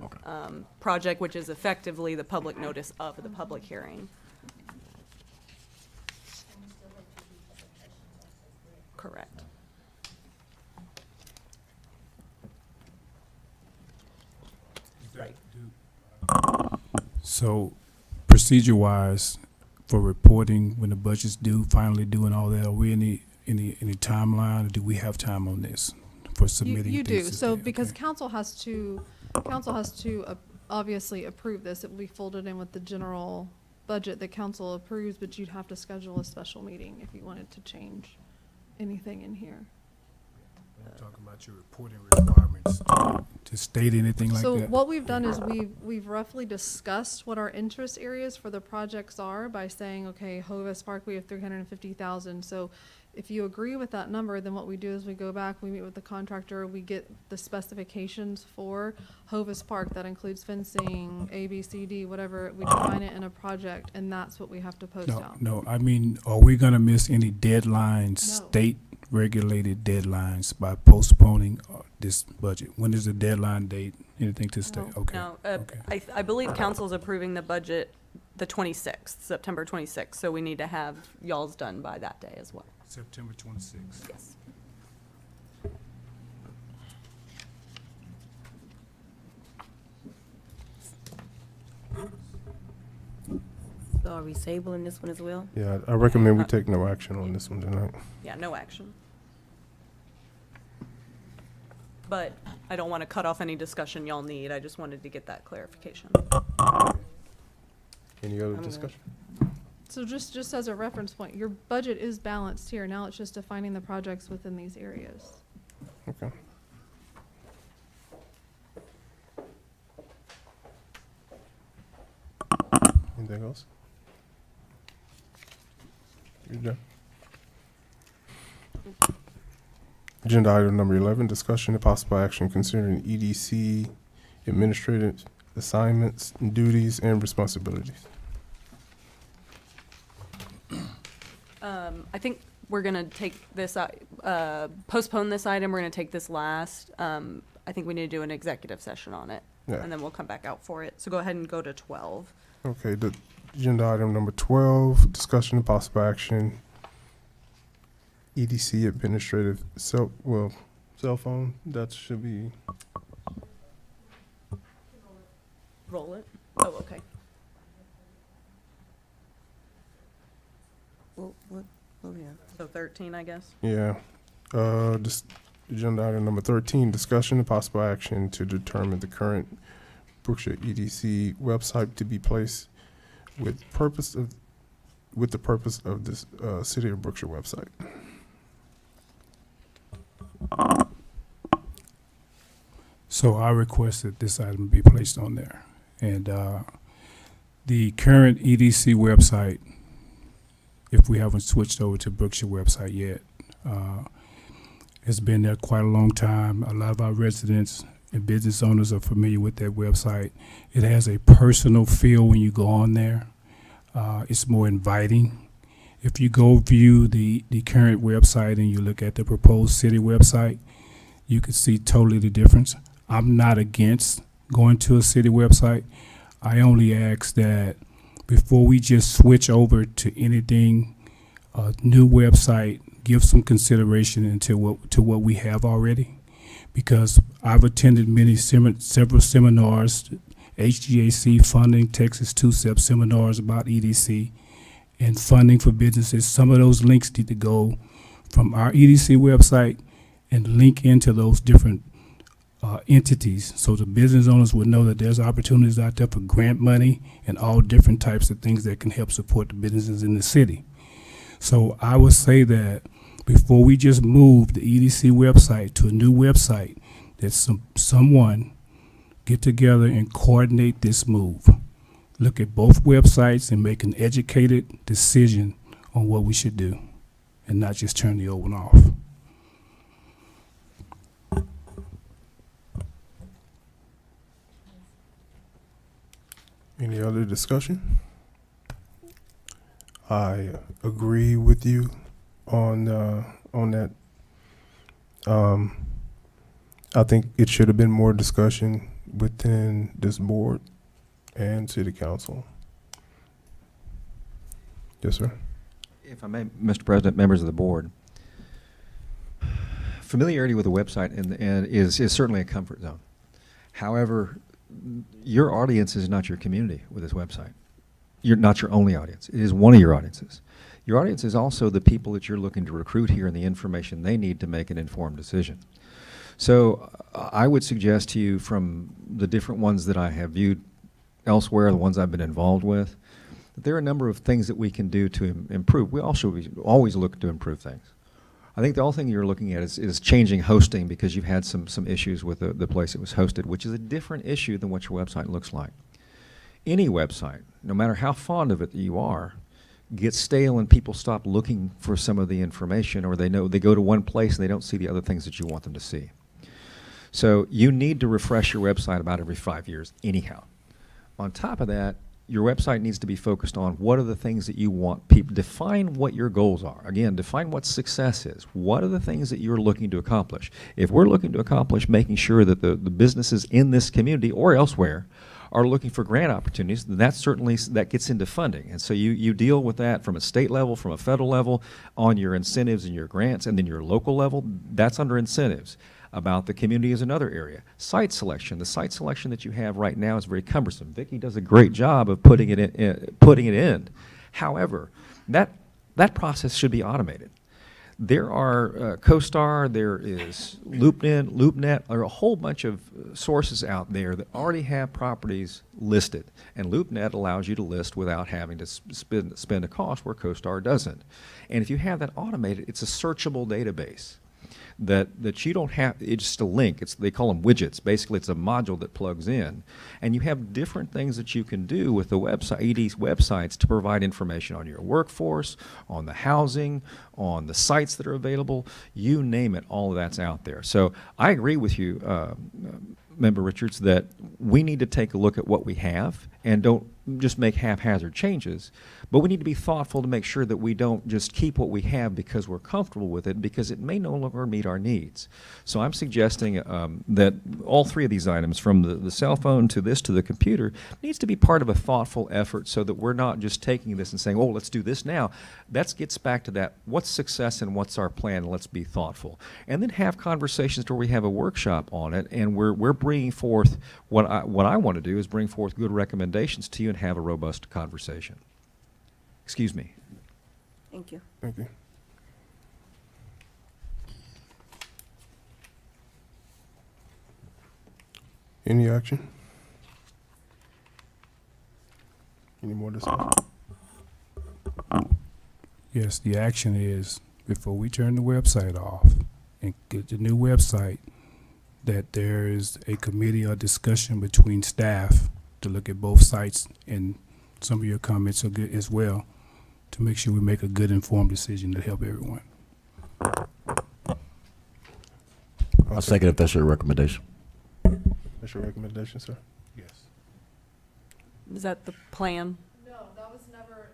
S10: project, which is effectively the public notice of the public hearing. Correct. Right.
S5: So, procedure-wise, for reporting when the budget's due, finally due and all that, are we any timeline, or do we have time on this for submitting
S8: You do,
S5: things this
S8: so
S5: day?
S8: because
S5: Okay.
S8: council has to obviously approve this. It will be folded in with the general budget that council approves, but you'd have to schedule a special meeting if you wanted to change anything in here.
S5: I'm talking about your reporting requirements, to state anything like
S8: So
S5: that.
S8: what we've done is we've roughly discussed what our interest areas for the projects are by saying, okay, Hovis Park, we have 350,000. So if you agree with that number, then what we do is we go back, we meet with the contractor, we get the specifications for Hovis Park. That includes fencing, A, B, C, D, whatever. We define it in a project, and that's what we have to post out.
S5: No, I mean, are we gonna miss any deadlines,
S8: No.
S5: state-regulated deadlines by postponing this budget? When is the deadline date? Anything to stay?
S8: No.
S5: Okay.
S10: No,
S5: Okay.
S10: I believe council's approving the budget the 26th, September 26th, so we need to have y'all's done by that day as well.
S5: September 26th.
S10: Yes.
S4: So are we tabling this one as well?
S1: Yeah, I recommend we take no action on this one tonight.
S10: Yeah, no action. But I don't want to cut off any discussion y'all need. I just wanted to get that clarification.
S1: Any other
S4: I'm good.
S1: discussion?
S8: So just as a reference point, your budget is balanced here. Now it's just defining the projects within these areas.
S1: Okay. Anything else? You done? Agenda item number 11, discussion and possible action concerning EDC administrative assignments, duties, and responsibilities.
S10: I think we're gonna take this, postpone this item. We're gonna take this last. I think we need to do an executive session on it.
S1: Yeah.
S10: And then we'll come back out for it. So go ahead and go to 12.
S1: Okay, the agenda item number 12, discussion and possible action. EDC administrative cell phone, that should be,
S10: Roll it. Oh, okay.
S4: What, oh, yeah.
S10: So 13, I guess.
S1: yeah. Just agenda item number 13, discussion and possible action to determine the current Brookshire EDC website to be placed with the purpose of this City of Brookshire website.
S5: So I request that this item be placed on there. And the current EDC website, if we haven't switched over to Brookshire website yet, has been there quite a long time. A lot of our residents and business owners are familiar with that website. It has a personal feel when you go on there. It's more inviting. If you go view the current website and you look at the proposed city website, you can see totally the difference. I'm not against going to a city website. I only ask that before we just switch over to anything, new website, give some consideration into what we have already. Because I've attended several seminars, HGAC funding, Texas 2-step seminars about EDC and funding for businesses. Some of those links need to go from our EDC website and link into those different entities, so the business owners would know that there's opportunities out there for grant money and all different types of things that can help support the businesses in the city. So I would say that before we just move the EDC website to a new website, that someone get together and coordinate this move. Look at both websites and make an educated decision on what we should do, and not just turn the old one off.
S1: Any other discussion? I agree with you on that. I think it should have been more discussion within this board and city council. Yes, sir.
S9: If I may, Mr. President, members of the board, familiarity with the website and is certainly a comfort zone. However, your audience is not your community with this website. You're not your only audience. It is one of your audiences. Your audience is also the people that you're looking to recruit here and the information they need to make an informed decision. So I would suggest to you, from the different ones that I have viewed elsewhere, the ones I've been involved with, that there are a number of things that we can do to improve. We also always look to improve things. I think the only thing you're looking at is changing hosting, because you've had some issues with the place it was hosted, which is a different issue than what your website looks like. Any website, no matter how fond of it you are, gets stale and people stop looking for some of the information, or they go to one place and they don't see the other things that you want them to see. So you need to refresh your website about every 5 years anyhow. On top of that, your website needs to be focused on what are the things that you want people, define what your goals are. Again, define what success is. What are the things that you're looking to accomplish? If we're looking to accomplish making sure that the businesses in this community or elsewhere are looking for grant opportunities, then that gets into funding. And so you deal with that from a state level, from a federal level, on your incentives and your grants, and then your local level, that's under incentives. About the community is another area. Site selection. The site selection that you have right now is very cumbersome. Vicki does a great job of putting it in. However, that process should be automated. There are CoStar, there is LoopNet, there are a whole bunch of sources out there that already have properties listed. And LoopNet allows you to list without having to spend a cost, where CoStar doesn't. And if you have that automated, it's a searchable database that you don't have. It's just a link. They call them widgets. Basically, it's a module that plugs in, and you have different things that you can do with the ED's websites to provide information on your workforce, on the housing, on the sites that are available. You name it, all of that's out there. So I agree with you, Member Richards, that we need to take a look at what we have and don't just make haphazard changes, but we need to be thoughtful to make sure that we don't just keep what we have because we're comfortable with it, because it may no longer meet our needs. So I'm suggesting that all three of these items, from the cell phone to the computer, needs to be part of a thoughtful effort, so that we're not just taking this and saying, oh, let's do this now. That gets back to that, what's success and what's our plan, and let's be thoughtful. And then have conversations where we have a workshop on it, and we're bringing forth what I want to do is bring forth good recommendations to you and have a robust conversation. Excuse me.
S4: Thank you.
S1: Thank you. Any action? Any more discussion?
S5: Yes, the action is, before we turn the website off and get the new website, that there is a committee or discussion between staff to look at both sites, and some of your comments are good as well, to make sure we make a good informed decision to help everyone.
S2: I second if that's your recommendation.
S1: That's your recommendation, sir?
S5: Yes.
S10: Is that the plan?
S8: No, that was never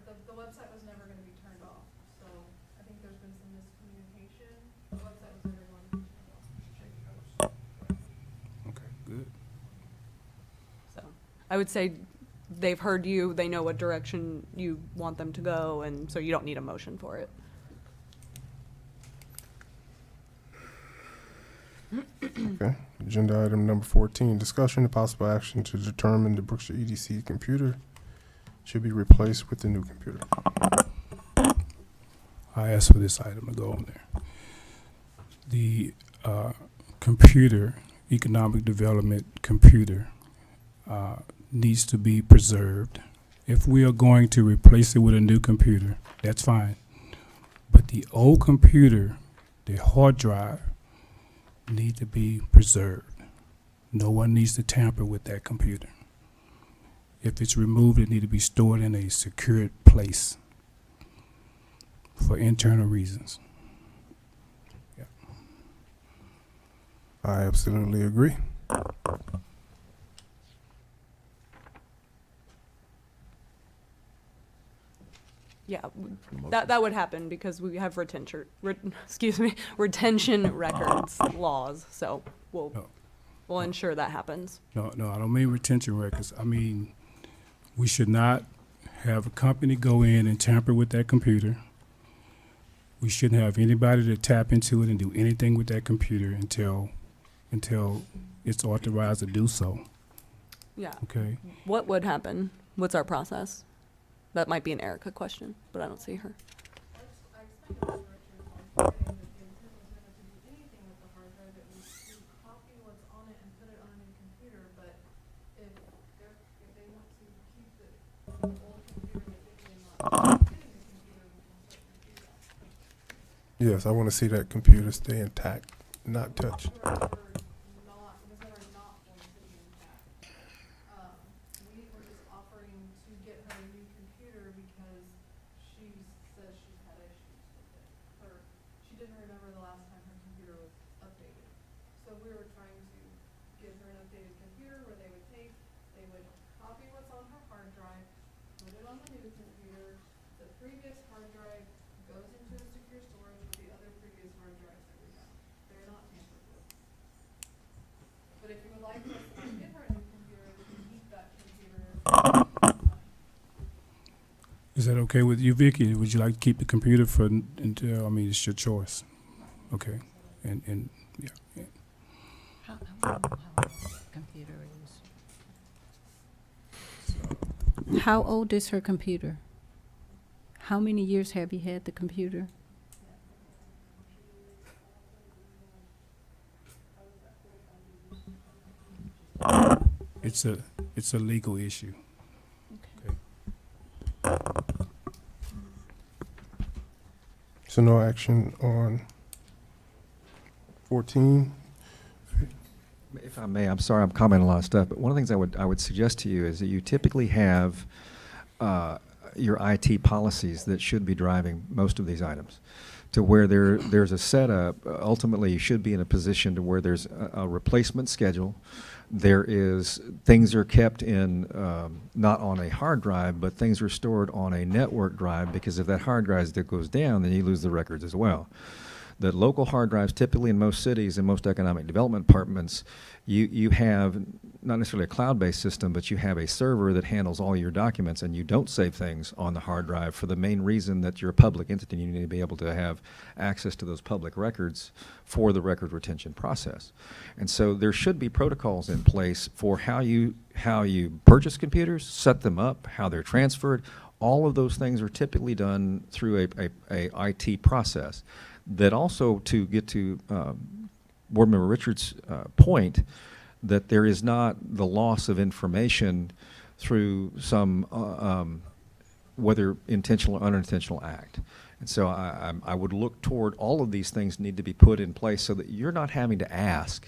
S10: I would say they've heard you, they know what direction you want them to go, and so you don't need a motion for it.
S1: Okay. Agenda item number 14, discussion and possible action to determine the Brookshire EDC computer should be replaced with the new computer.
S5: I asked for this item to go on there. The computer, economic development computer, needs to be preserved. If we are going to replace it with a new computer, that's fine. But the old computer, the hard drive, need to be preserved. No one needs to tamper with that computer. If it's removed, it need to be stored in a secured place for internal reasons.
S1: I absolutely agree.
S10: Yeah, that would happen because we have retention records laws, so
S5: No.
S10: we'll ensure that happens.
S5: No, I don't mean retention records. I mean, we should not have a company go in and tamper with that computer. We shouldn't have anybody to tap into it and do anything with that computer until it's authorized to do so,
S10: Yeah.
S5: okay?
S10: What would happen? What's our process? That might be an Erica question, but I don't see her.
S8: I expected Mr. Richards on Friday that the intent was never to do anything with the hard drive, it was to copy what's on it and put it on a new computer, but if they want to keep the old computer that they did not getting the computer, we can certainly do that.
S1: Yes, I want to see that computer stay intact, not touched.
S8: However, was never not going to be intact. We were just offering to get her a new computer because she says she's had issues with it. She didn't remember the last time her computer was updated. So we were trying to give her an updated computer where they would copy what's on her hard drive, put it on the new computer. The previous hard drive goes into a secure storage with the other previous hard drives that we have. They're not tampered with. But if you would like us to give her a new computer, we can keep that computer.
S5: Is that okay with you, Vicky? Would you like to keep the computer for until, I mean, it's your choice. Okay, and, yeah.
S11: Computer is. How old is her computer? How many years have you had the computer?
S5: It's a legal issue. Okay.
S1: So no action on 14.
S9: If I may, I'm sorry, I'm commenting a lot of stuff, but one of the things I would suggest to you is that you typically have your IT policies that should be driving most of these items, to where there's a setup. Ultimately, you should be in a position to where there's a replacement schedule. Things are kept in, not on a hard drive, but things are stored on a network drive, because if that hard drive that goes down, then you lose the records as well. The local hard drives, typically in most cities and most economic development departments, you have not necessarily a cloud-based system, but you have a server that handles all your documents, and you don't save things on the hard drive for the main reason that you're a public entity. You need to be able to have access to those public records for the record retention process. And so there should be protocols in place for how you purchase computers, set them up, how they're transferred. All of those things are typically done through a IT process. That also, to get to Board Member Richards' point, that there is not the loss of information through some, whether intentional or unintentional act. And so I would look toward all of these things need to be put in place so that you're not having to ask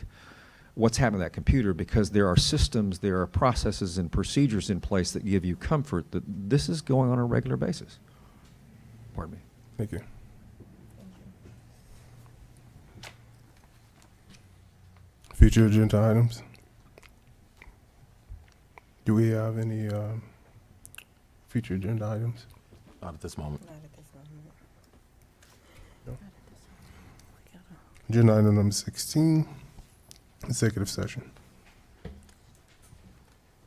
S9: what's happening to that computer, because there are systems, there are processes and procedures in place that give you comfort that this is going on a regular basis. Pardon me.
S1: Thank you. Future agenda items. Do we have any future agenda items?
S2: Not at this moment.
S1: Agenda item number 16, executive session.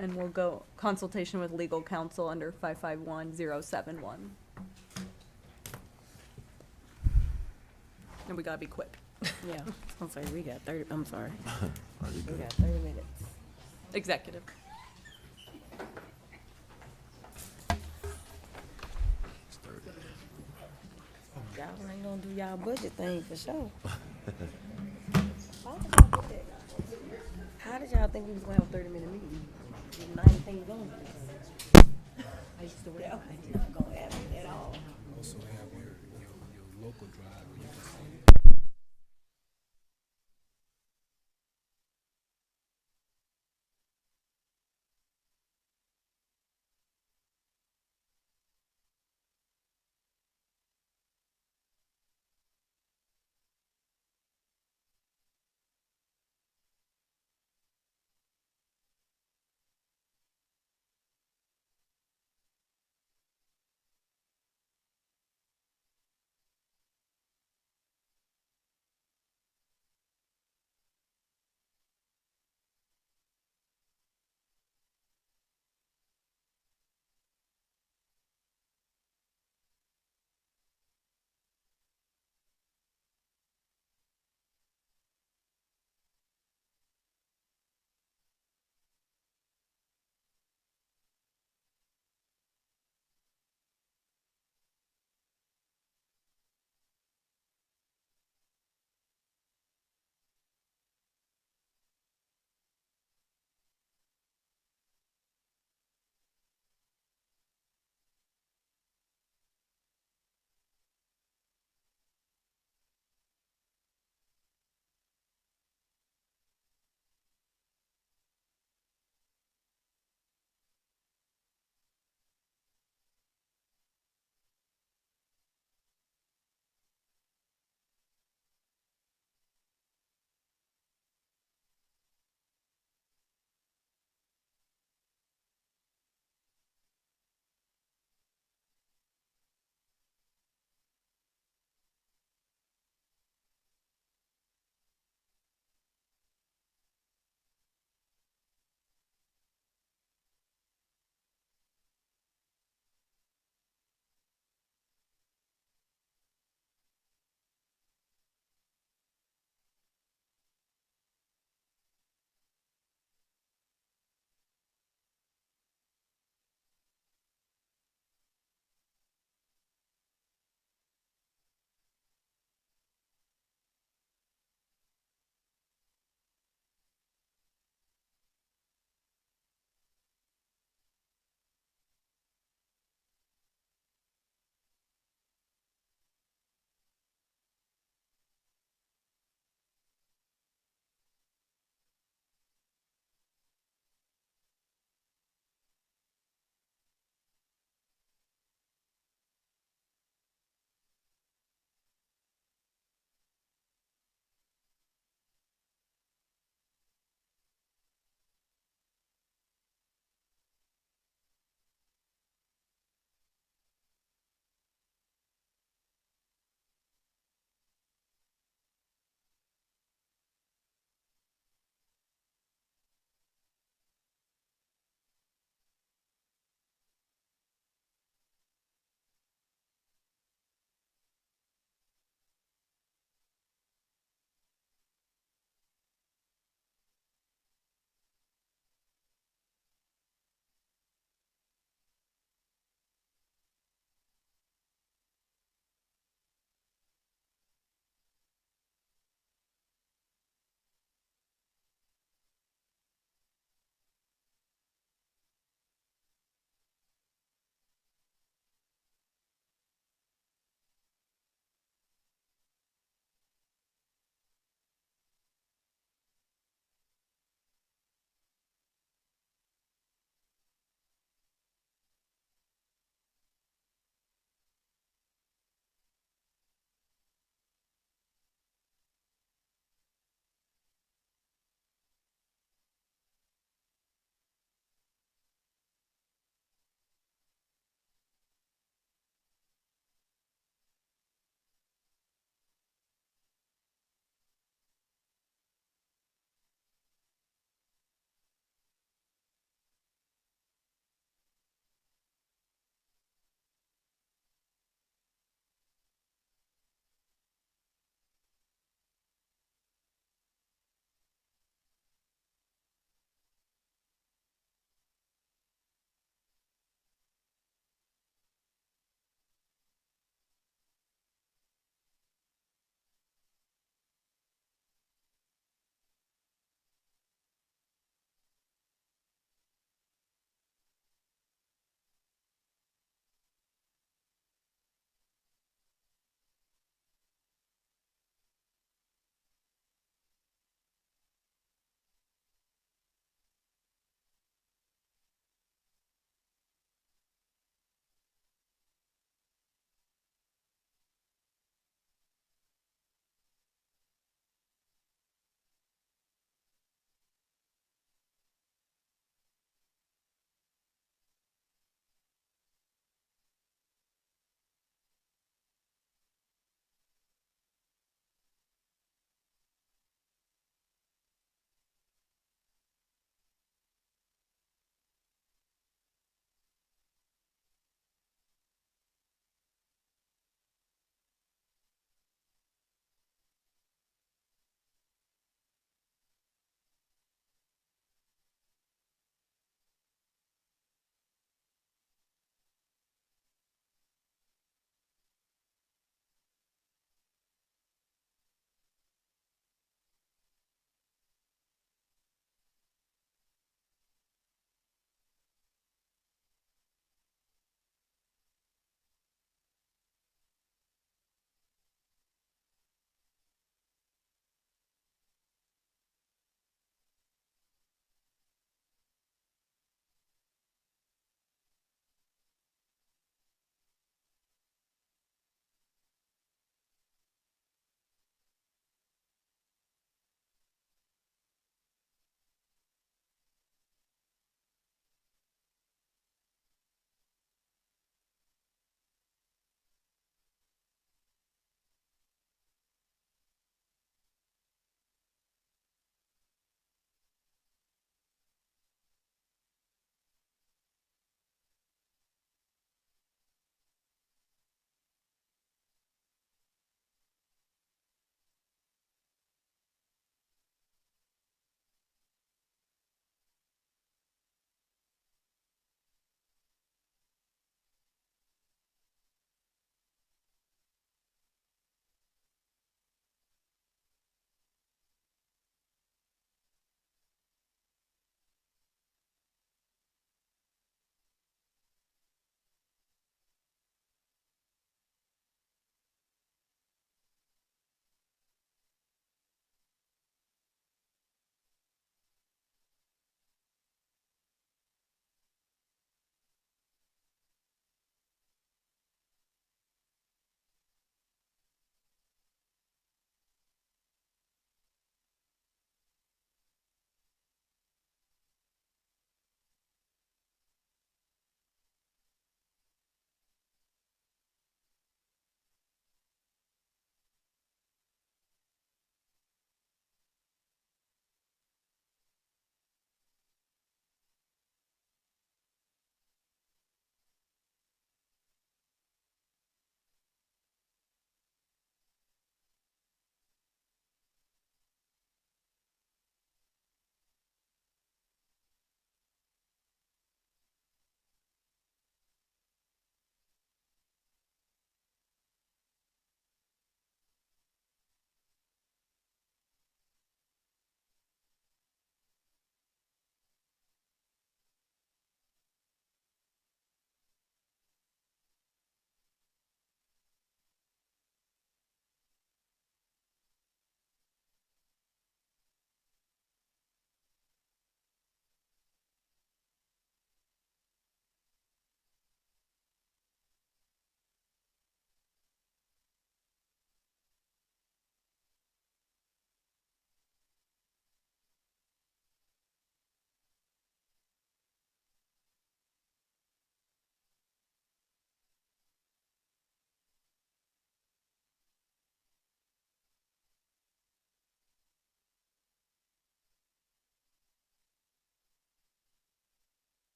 S10: And and we'll go consultation with legal counsel under 551071. And we gotta be quick.
S4: Yeah, I'm sorry, we got 30, I'm sorry. We got 30 minutes.
S10: Executive.
S4: Y'all ain't gonna do y'all budget thing for sure. Why did y'all do that? How did y'all think we was gonna have a 30-minute meeting? With 9 things on it. I used to work, I did not gonna have it at all.
S5: Also have your local drive where you can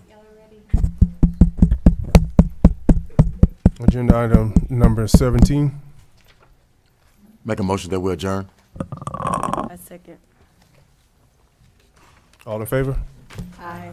S3: Y'all are ready?
S1: Agenda item number 17.
S2: Make a motion that we adjourn.
S4: I second.
S1: All in favor?
S4: Aye.